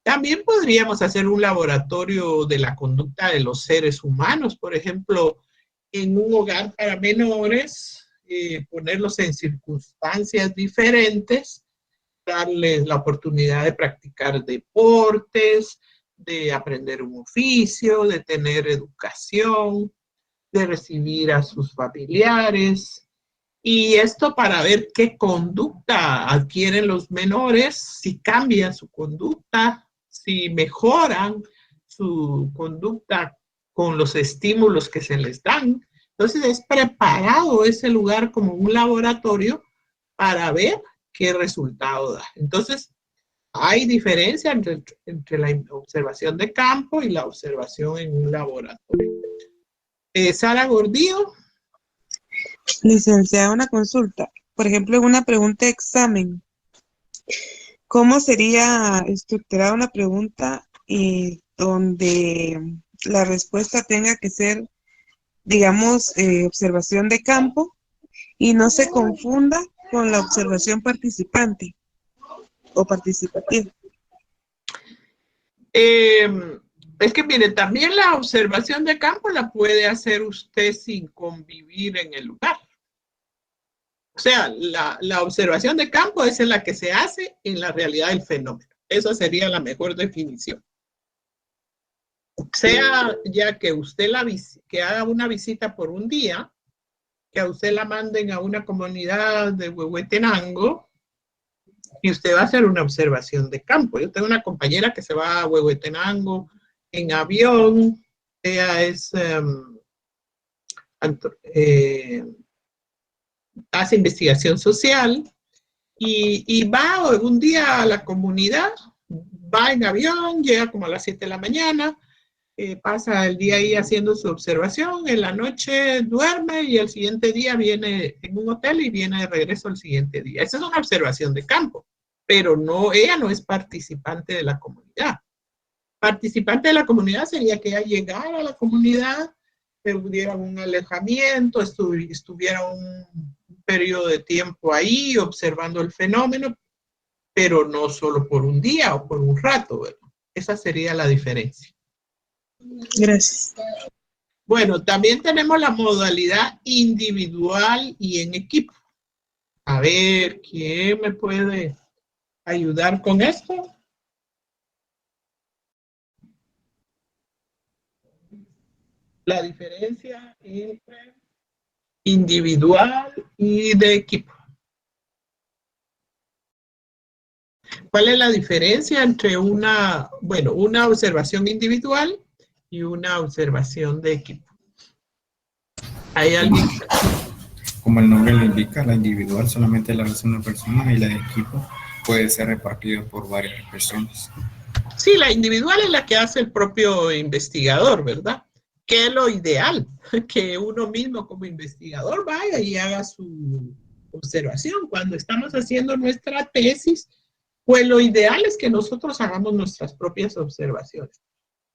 A: También podríamos hacer un laboratorio de la conducta de los seres humanos, por ejemplo, en un hogar para menores, ponerlos en circunstancias diferentes, darles la oportunidad de practicar deportes, de aprender un oficio, de tener educación, de recibir a sus familiares, y esto para ver qué conducta adquieren los menores, si cambian su conducta, si mejoran su conducta con los estímulos que se les dan. Entonces es preparado ese lugar como un laboratorio para ver qué resultado da. Entonces hay diferencia entre la observación de campo y la observación en un laboratorio. Sara Gordillo.
C: Licenciada, una consulta. Por ejemplo, en una pregunta de examen, ¿cómo sería estructurada una pregunta donde la respuesta tenga que ser, digamos, observación de campo y no se confunda con la observación participante o participativa?
A: Es que, mire, también la observación de campo la puede hacer usted sin convivir en el lugar. O sea, la observación de campo es en la que se hace en la realidad del fenómeno. Esa sería la mejor definición. Sea ya que usted que haga una visita por un día, que a usted la manden a una comunidad de Huehuetenango, y usted va a hacer una observación de campo. Yo tengo una compañera que se va a Huehuetenango en avión, ella hace investigación social y va un día a la comunidad, va en avión, llega como a las 7 de la mañana, pasa el día ahí haciendo su observación, en la noche duerme y el siguiente día viene en un hotel y viene de regreso el siguiente día. Esa es una observación de campo, pero ella no es participante de la comunidad. Participante de la comunidad sería que ella llegara a la comunidad, hubiera un alejamiento, estuviera un periodo de tiempo ahí observando el fenómeno, pero no solo por un día o por un rato, ¿verdad? Esa sería la diferencia.
C: Gracias.
A: Bueno, también tenemos la modalidad individual y en equipo. A ver, ¿quién me puede ayudar con esto? La diferencia entre individual y de equipo. ¿Cuál es la diferencia entre una observación individual y una observación de equipo? ¿Hay alguien?
F: Como el nombre lo indica, la individual solamente la hace una persona y la de equipo puede ser repartida por varias personas.
A: Sí, la individual es la que hace el propio investigador, ¿verdad? ¿Qué es lo ideal? Que uno mismo como investigador vaya y haga su observación. Cuando estamos haciendo nuestra tesis, pues lo ideal es que nosotros hagamos nuestras propias observaciones.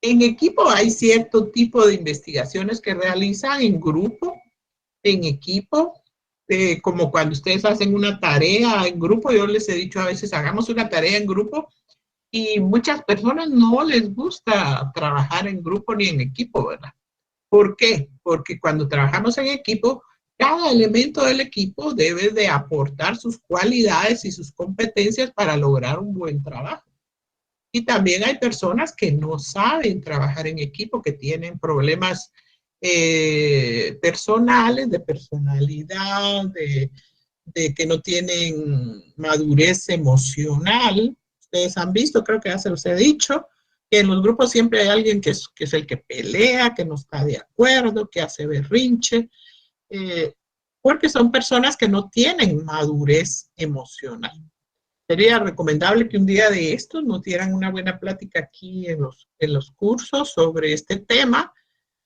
A: En equipo hay cierto tipo de investigaciones que realizan en grupo, en equipo, como cuando ustedes hacen una tarea en grupo. Yo les he dicho a veces, hagamos una tarea en grupo, y muchas personas no les gusta trabajar en grupo ni en equipo, ¿verdad? ¿Por qué? Porque cuando trabajamos en equipo, cada elemento del equipo debe de aportar sus cualidades y sus competencias para lograr un buen trabajo. Y también hay personas que no saben trabajar en equipo, que tienen problemas personales, de personalidad, de que no tienen madurez emocional. Ustedes han visto, creo que ya se los he dicho, que en los grupos siempre hay alguien que es el que pelea, que no está de acuerdo, que hace berrinche, porque son personas que no tienen madurez emocional. Sería recomendable que un día de estos nos dieran una buena plática aquí en los cursos sobre este tema,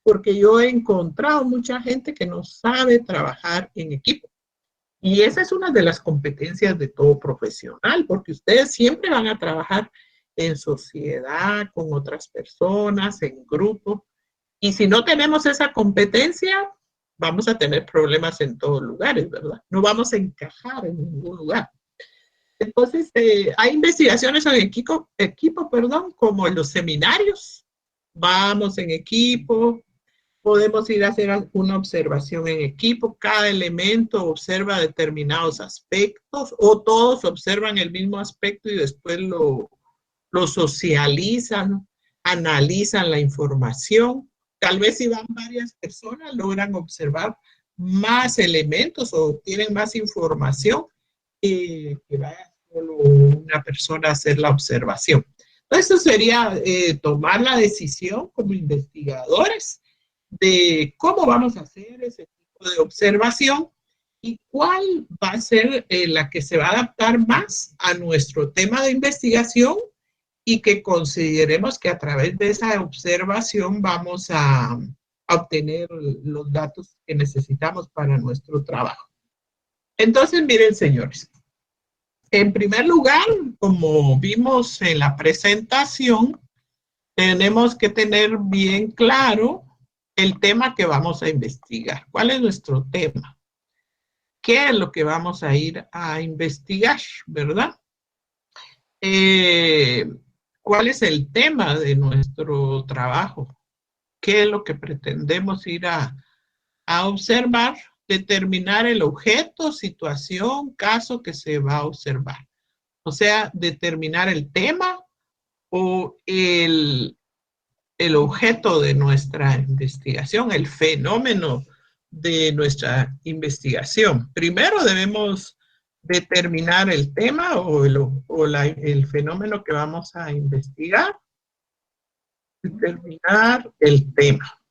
A: porque yo he encontrado mucha gente que no sabe trabajar en equipo. Y esa es una de las competencias de todo profesional, porque ustedes siempre van a trabajar en sociedad, con otras personas, en grupo. Y si no tenemos esa competencia, vamos a tener problemas en todos lugares, ¿verdad? No vamos a encajar en ningún lugar. Entonces, hay investigaciones en equipo, como en los seminarios. Vamos en equipo, podemos ir a hacer una observación en equipo. Cada elemento observa determinados aspectos, o todos observan el mismo aspecto y después lo socializan, analizan la información. Tal vez si van varias personas, logran observar más elementos o tienen más información que vaya solo una persona a hacer la observación. Entonces, eso sería tomar la decisión como investigadores de cómo vamos a hacer ese tipo de observación y cuál va a ser la que se va a adaptar más a nuestro tema de investigación, y que consideremos que a través de esa observación vamos a obtener los datos que necesitamos para nuestro trabajo. Entonces, miren, señores, en primer lugar, como vimos en la presentación, tenemos que tener bien claro el tema que vamos a investigar. ¿Cuál es nuestro tema? ¿Qué es lo que vamos a ir a investigar, verdad? ¿Cuál es el tema de nuestro trabajo? ¿Qué es lo que pretendemos ir a observar? Determinar el objeto, situación, caso que se va a observar. O sea, determinar el tema o el objeto de nuestra investigación, el fenómeno de nuestra investigación. Primero debemos determinar el tema o el fenómeno que vamos a investigar. Determinar el tema.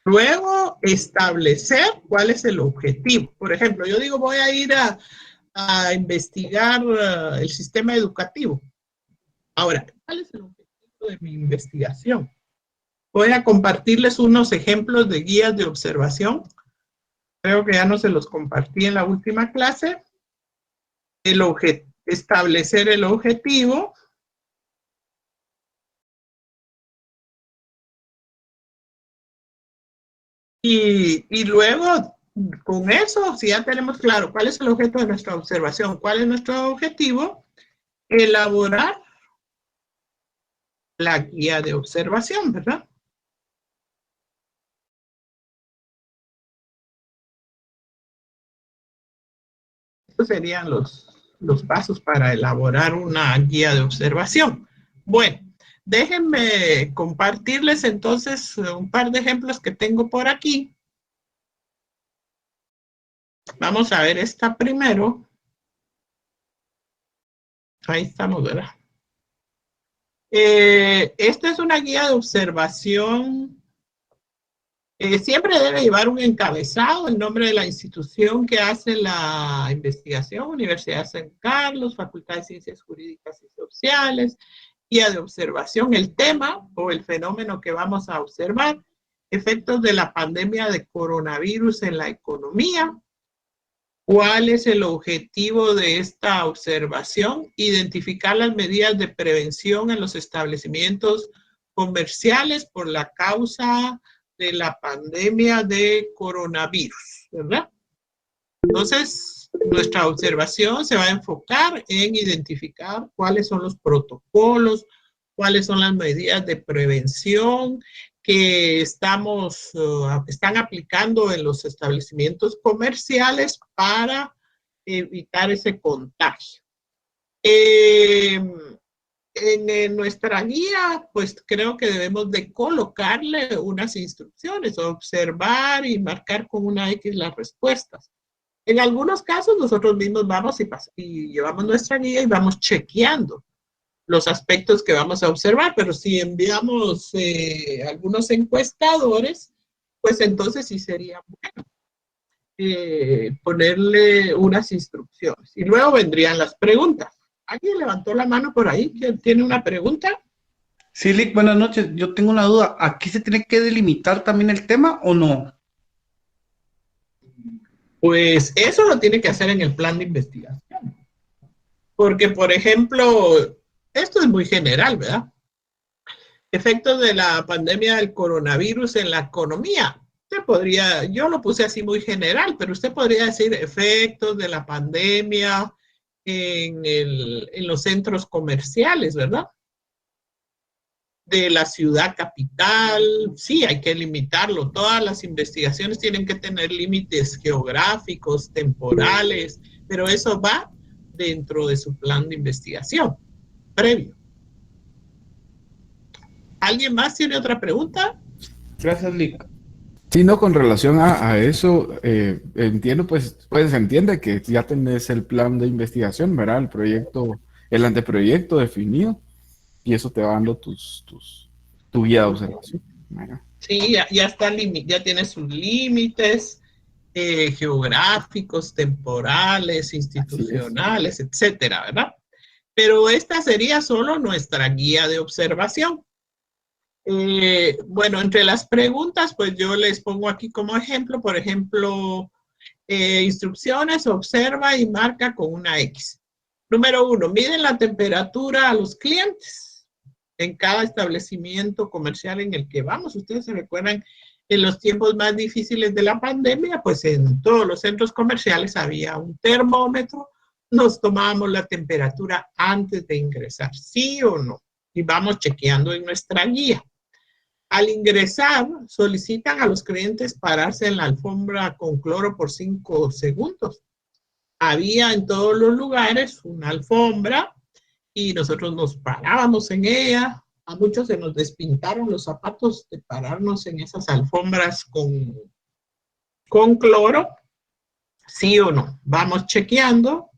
A: Luego, establecer cuál es el objetivo. Por ejemplo, yo digo, voy a ir a investigar el sistema educativo. Ahora, ¿cuál es el objetivo de mi investigación? Voy a compartirles unos ejemplos de guías de observación. Creo que ya no se los compartí en la última clase. Establecer el objetivo. Y luego, con eso, si ya tenemos claro cuál es el objeto de nuestra observación, cuál es nuestro objetivo, elaborar la guía de observación, ¿verdad? Estos serían los pasos para elaborar una guía de observación. Bueno, déjenme compartirles entonces un par de ejemplos que tengo por aquí. Vamos a ver esta primero. Ahí estamos, ¿verdad? Esta es una guía de observación. Siempre debe llevar un encabezado, el nombre de la institución que hace la investigación, Universidad de San Carlos, Facultad de Ciencias Jurídicas y Sociales, guía de observación, el tema o el fenómeno que vamos a observar, efectos de la pandemia de coronavirus en la economía. ¿Cuál es el objetivo de esta observación? Identificar las medidas de prevención en los establecimientos comerciales por la causa de la pandemia de coronavirus, ¿verdad? Entonces, nuestra observación se va a enfocar en identificar cuáles son los protocolos, cuáles son las medidas de prevención que están aplicando en los establecimientos comerciales para evitar ese contagio. En nuestra guía, pues creo que debemos de colocarle unas instrucciones, observar y marcar con una X las respuestas. En algunos casos nosotros mismos vamos y llevamos nuestra guía y vamos chequeando los aspectos que vamos a observar, pero si enviamos algunos encuestadores, pues entonces sí sería bueno ponerle unas instrucciones. Y luego vendrían las preguntas. ¿Alguien levantó la mano por ahí? ¿Quién tiene una pregunta?
I: Sí, Lick, buenas noches. Yo tengo una duda. ¿Aquí se tiene que delimitar también el tema o no?
A: Pues eso lo tiene que hacer en el plan de investigación. Porque, por ejemplo, esto es muy general, ¿verdad? Efectos de la pandemia del coronavirus en la economía. Usted podría, yo lo puse así muy general, pero usted podría decir efectos de la pandemia en los centros comerciales, ¿verdad? De la ciudad capital, sí, hay que limitarlo. Todas las investigaciones tienen que tener límites geográficos, temporales, pero eso va dentro de su plan de investigación previo. ¿Alguien más tiene otra pregunta?
I: Gracias, Lick.
K: Sí, no, con relación a eso, entiendo, pues se entiende que ya tenés el plan de investigación, ¿verdad? El proyecto, el anteproyecto definido, y eso te va dando tu guía de observación, ¿verdad?
A: Sí, ya está, ya tiene sus límites geográficos, temporales, institucionales, etcétera, ¿verdad? Pero esta sería solo nuestra guía de observación. Bueno, entre las preguntas, pues yo les pongo aquí como ejemplo, por ejemplo, instrucciones, observa y marca con una X. Número 1, miden la temperatura a los clientes en cada establecimiento comercial en el que vamos. Ustedes se recuerdan, en los tiempos más difíciles de la pandemia, pues en todos los centros comerciales había un termómetro, nos tomábamos la temperatura antes de ingresar, ¿sí o no? Y vamos chequeando en nuestra guía. Al ingresar, solicitan a los clientes pararse en la alfombra con cloro por 5 segundos. Había en todos los lugares una alfombra y nosotros nos parábamos en ella. A muchos se nos despintaron los zapatos de pararnos en esas alfombras con cloro. ¿Sí o no? Vamos chequeando.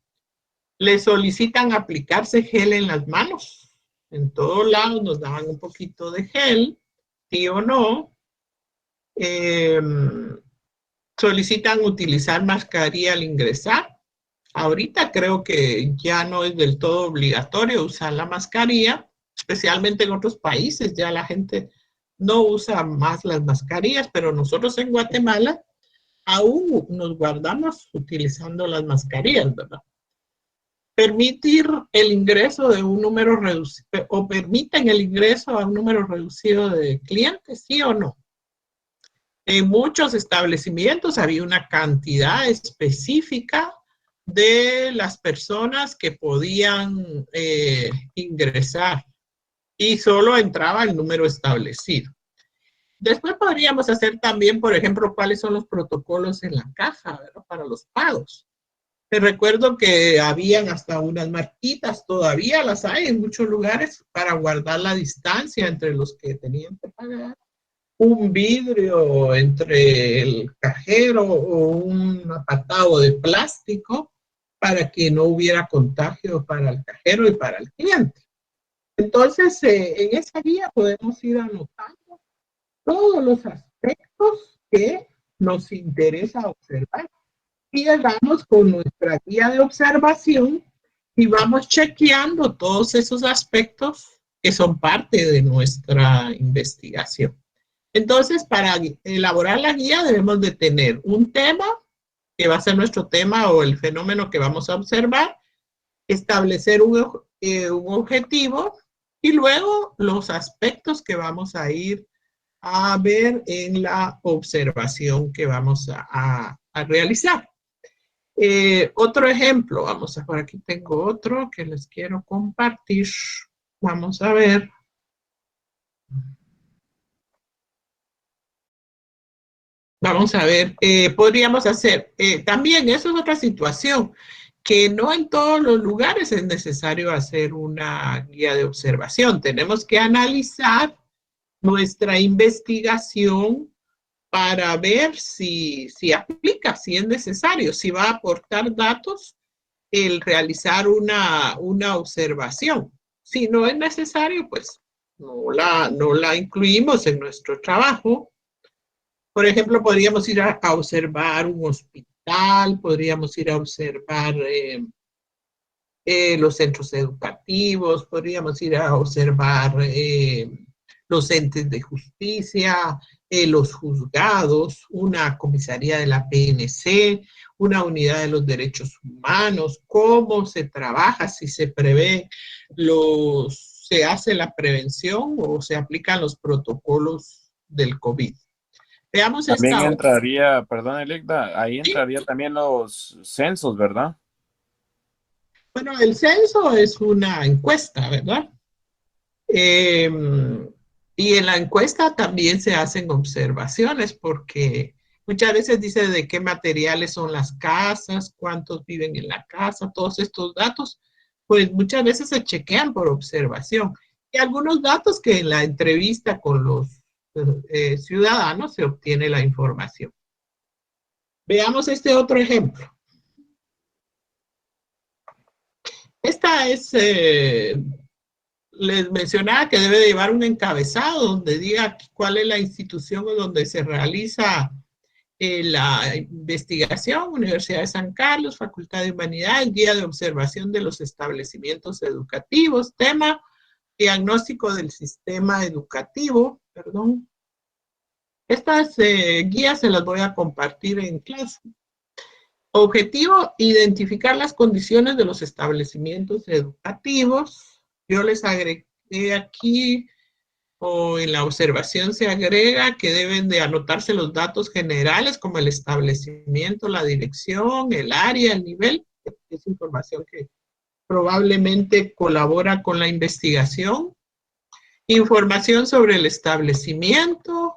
A: Le solicitan aplicarse gel en las manos. En todos lados nos daban un poquito de gel. ¿Sí o no? Solicitan utilizar mascarilla al ingresar. Ahorita creo que ya no es del todo obligatorio usar la mascarilla, especialmente en otros países. Ya la gente no usa más las mascarillas, pero nosotros en Guatemala aún nos guardamos utilizando las mascarillas, ¿verdad? Permitir el ingreso de un número reducido, o permiten el ingreso a un número reducido de clientes, ¿sí o no? En muchos establecimientos había una cantidad específica de las personas que podían ingresar y solo entraba el número establecido. Después podríamos hacer también, por ejemplo, cuáles son los protocolos en la caja, ¿verdad? Para los pagos. Te recuerdo que habían hasta unas marquitas, todavía las hay en muchos lugares, para guardar la distancia entre los que tenían que pagar. Un vidrio entre el cajero o un apartado de plástico para que no hubiera contagio para el cajero y para el cliente. Entonces, en esa guía podemos ir anotando todos los aspectos que nos interesa observar. Y llegamos con nuestra guía de observación y vamos chequeando todos esos aspectos que son parte de nuestra investigación. Entonces, para elaborar la guía debemos de tener un tema, que va a ser nuestro tema o el fenómeno que vamos a observar, establecer un objetivo y luego los aspectos que vamos a ir a ver en la observación que vamos a realizar. Otro ejemplo, vamos a por aquí tengo otro que les quiero compartir. Vamos a ver. Vamos a ver, podríamos hacer, también eso es otra situación, que no en todos los lugares es necesario hacer una guía de observación. Tenemos que analizar nuestra investigación para ver si aplica, si es necesario, si va a aportar datos el realizar una observación. Si no es necesario, pues no la incluimos en nuestro trabajo. Por ejemplo, podríamos ir a observar un hospital, podríamos ir a observar los centros educativos, podríamos ir a observar los entes de justicia, los juzgados, una comisaría de la PNC, una unidad de los derechos humanos, cómo se trabaja, si se prevé, se hace la prevención o se aplican los protocolos del COVID. Veamos
H: También
A: esta otra.
H: entraría, perdón, Electa, ahí entraría también los censos, ¿verdad?
A: Bueno, el censo es una encuesta, ¿verdad? Y en la encuesta también se hacen observaciones porque muchas veces dice de qué materiales son las casas, cuántos viven en la casa, todos estos datos, pues muchas veces se chequean por observación. Y algunos datos que en la entrevista con los ciudadanos se obtiene la información. Veamos este otro ejemplo. Esta es, les mencionaba que debe de llevar un encabezado donde diga cuál es la institución donde se realiza la investigación, Universidad de San Carlos, Facultad de Humanidades, Guía de Observación de los Establecimientos Educativos, tema, diagnóstico del sistema educativo, perdón. Estas guías se las voy a compartir en clase. Objetivo, identificar las condiciones de los establecimientos educativos. Yo les agregué aquí, o en la observación se agrega que deben de anotarse los datos generales como el establecimiento, la dirección, el área, el nivel. Es información que probablemente colabora con la investigación. Información sobre el establecimiento,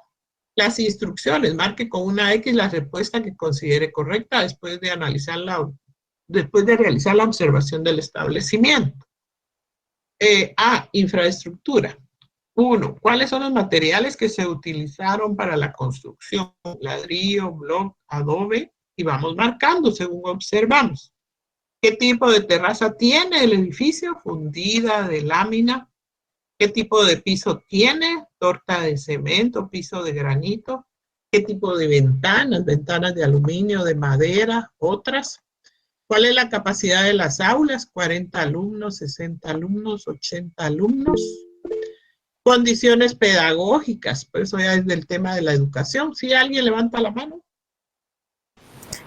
A: las instrucciones, marque con una X la respuesta que considere correcta después de realizar la observación del establecimiento. Infraestructura. 1. ¿Cuáles son los materiales que se utilizaron para la construcción? Ladrillo, bloc, adobe, y vamos marcando según observamos. ¿Qué tipo de terraza tiene el edificio? Fundida, de lámina. ¿Qué tipo de piso tiene? Torta de cemento, piso de granito. ¿Qué tipo de ventanas? Ventanas de aluminio, de madera, otras. ¿Cuál es la capacidad de las aulas? 40 alumnos, 60 alumnos, 80 alumnos. Condiciones pedagógicas, por eso ya es del tema de la educación. Si alguien levanta la mano.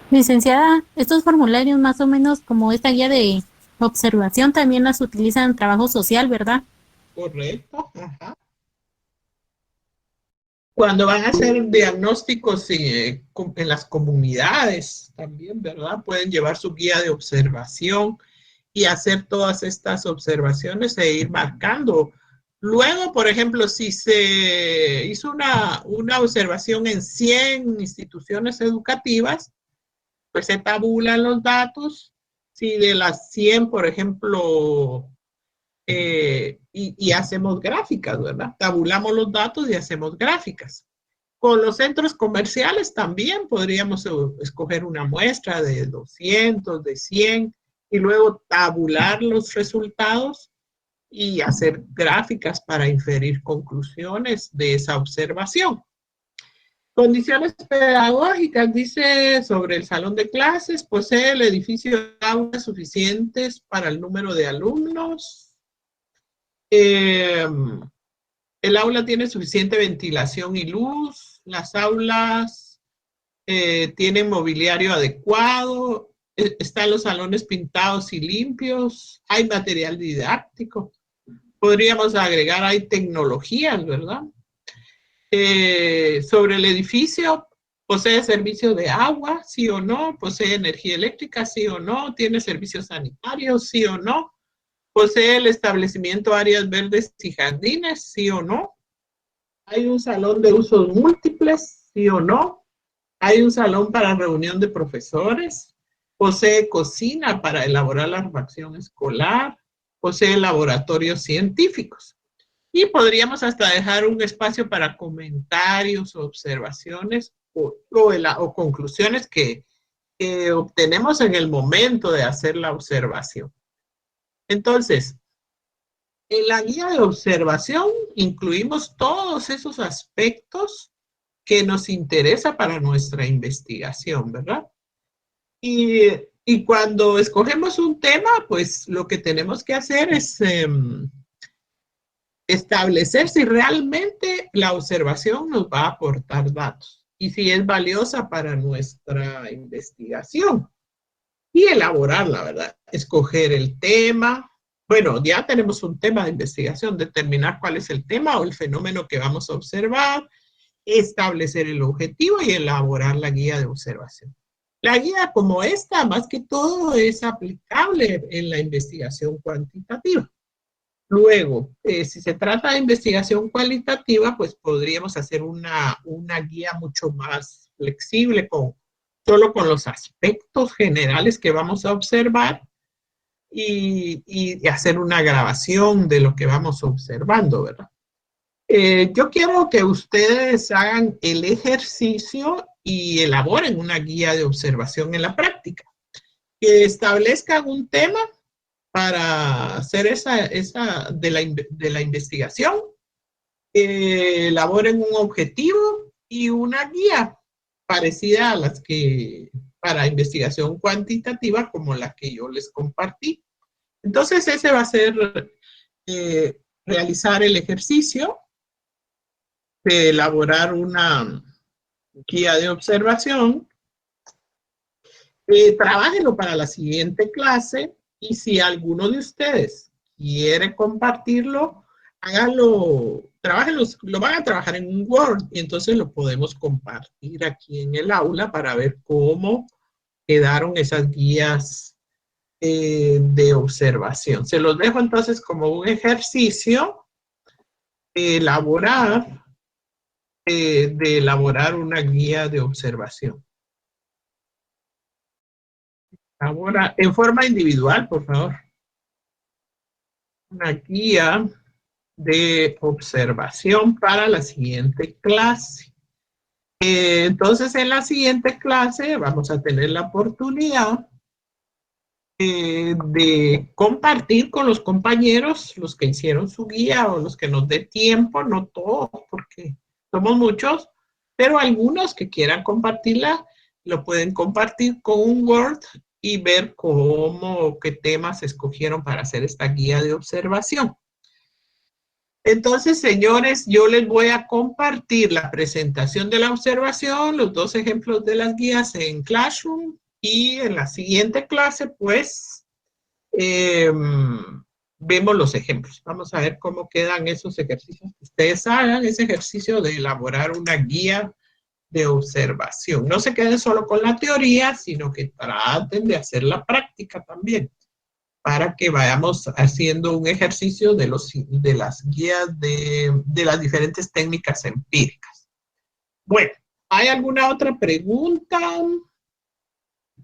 L: Licenciada, estos formularios más o menos como esta guía de observación también las utilizan en trabajo social, ¿verdad?
A: Correcto, ajá. Cuando van a hacer diagnósticos en las comunidades también, ¿verdad? Pueden llevar su guía de observación y hacer todas estas observaciones e ir marcando. Luego, por ejemplo, si se hizo una observación en 100 instituciones educativas, pues se tabulan los datos. Si de las 100, por ejemplo, y hacemos gráficas, ¿verdad? Tabulamos los datos y hacemos gráficas. Con los centros comerciales también podríamos escoger una muestra de 200, de 100, y luego tabular los resultados y hacer gráficas para inferir conclusiones de esa observación. Condiciones pedagógicas, dice sobre el salón de clases, posee el edificio de aulas suficientes para el número de alumnos. El aula tiene suficiente ventilación y luz, las aulas tienen mobiliario adecuado, están los salones pintados y limpios, hay material didáctico. Podríamos agregar, hay tecnologías, ¿verdad? Sobre el edificio, ¿posee servicio de agua? ¿Sí o no? ¿Posee energía eléctrica? ¿Sí o no? ¿Tiene servicios sanitarios? ¿Sí o no? ¿Posee el establecimiento áreas verdes y jardines? ¿Sí o no? ¿Hay un salón de usos múltiples? ¿Sí o no? ¿Hay un salón para reunión de profesores? ¿Posee cocina para elaborar la refacción escolar? ¿Posee laboratorios científicos? Y podríamos hasta dejar un espacio para comentarios, observaciones o conclusiones que obtenemos en el momento de hacer la observación. Entonces, en la guía de observación incluimos todos esos aspectos que nos interesa para nuestra investigación, ¿verdad? Y cuando escogemos un tema, pues lo que tenemos que hacer es establecer si realmente la observación nos va a aportar datos y si es valiosa para nuestra investigación y elaborarla, ¿verdad? Escoger el tema. Bueno, ya tenemos un tema de investigación, determinar cuál es el tema o el fenómeno que vamos a observar, establecer el objetivo y elaborar la guía de observación. La guía como esta, más que todo, es aplicable en la investigación cuantitativa. Luego, si se trata de investigación cualitativa, pues podríamos hacer una guía mucho más flexible, solo con los aspectos generales que vamos a observar y hacer una grabación de lo que vamos observando, ¿verdad? Yo quiero que ustedes hagan el ejercicio y elaboren una guía de observación en la práctica. Que establezcan un tema para hacer de la investigación, elaboren un objetivo y una guía parecida a las que para investigación cuantitativa como la que yo les compartí. Entonces ese va a ser realizar el ejercicio de elaborar una guía de observación. Trabájenlo para la siguiente clase y si alguno de ustedes quiere compartirlo, háganlo, trabájenlo, lo van a trabajar en un Word y entonces lo podemos compartir aquí en el aula para ver cómo quedaron esas guías de observación. Se los dejo entonces como un ejercicio de elaborar una guía de observación. Ahora, en forma individual, por favor. Una guía de observación para la siguiente clase. Entonces, en la siguiente clase vamos a tener la oportunidad de compartir con los compañeros, los que hicieron su guía o los que nos dé tiempo, no todos, porque somos muchos, pero algunos que quieran compartirla, lo pueden compartir con un Word y ver qué temas escogieron para hacer esta guía de observación. Entonces, señores, yo les voy a compartir la presentación de la observación, los dos ejemplos de las guías en Classroom y en la siguiente clase, pues, vemos los ejemplos. Vamos a ver cómo quedan esos ejercicios que ustedes hagan, ese ejercicio de elaborar una guía de observación. No se queden solo con la teoría, sino que traten de hacer la práctica también, para que vayamos haciendo un ejercicio de las guías de las diferentes técnicas empíricas. Bueno, ¿hay alguna otra pregunta?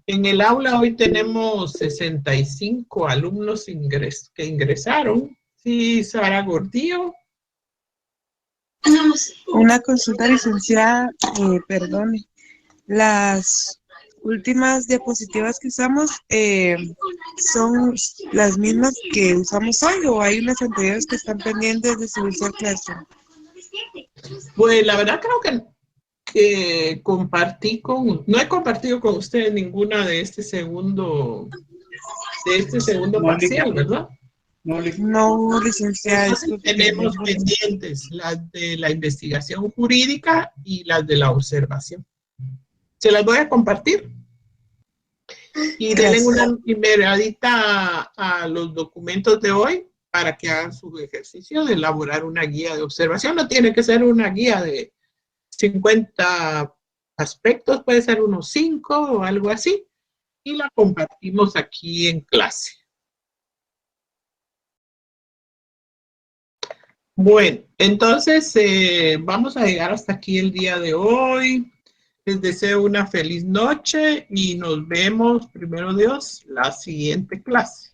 A: En el aula hoy tenemos 65 alumnos que ingresaron. Sí, Sara Gordillo.
C: Una consulta, licenciada, perdone. Las últimas diapositivas que usamos son las mismas que usamos hoy o hay unas anteriores que están pendientes de subirse al Classroom.
A: Pues la verdad creo que no he compartido con ustedes ninguna de este segundo parcial, ¿verdad?
C: No, licenciada.
A: Entonces, tenemos pendientes las de la investigación jurídica y las de la observación. Se las voy a compartir. Y denle una miradita a los documentos de hoy para que hagan su ejercicio de elaborar una guía de observación. No tiene que ser una guía de 50 aspectos, puede ser unos 5 o algo así. Y la compartimos aquí en clase. Bueno, entonces vamos a llegar hasta aquí el día de hoy. Les deseo una feliz noche y nos vemos, primero Dios, la siguiente clase.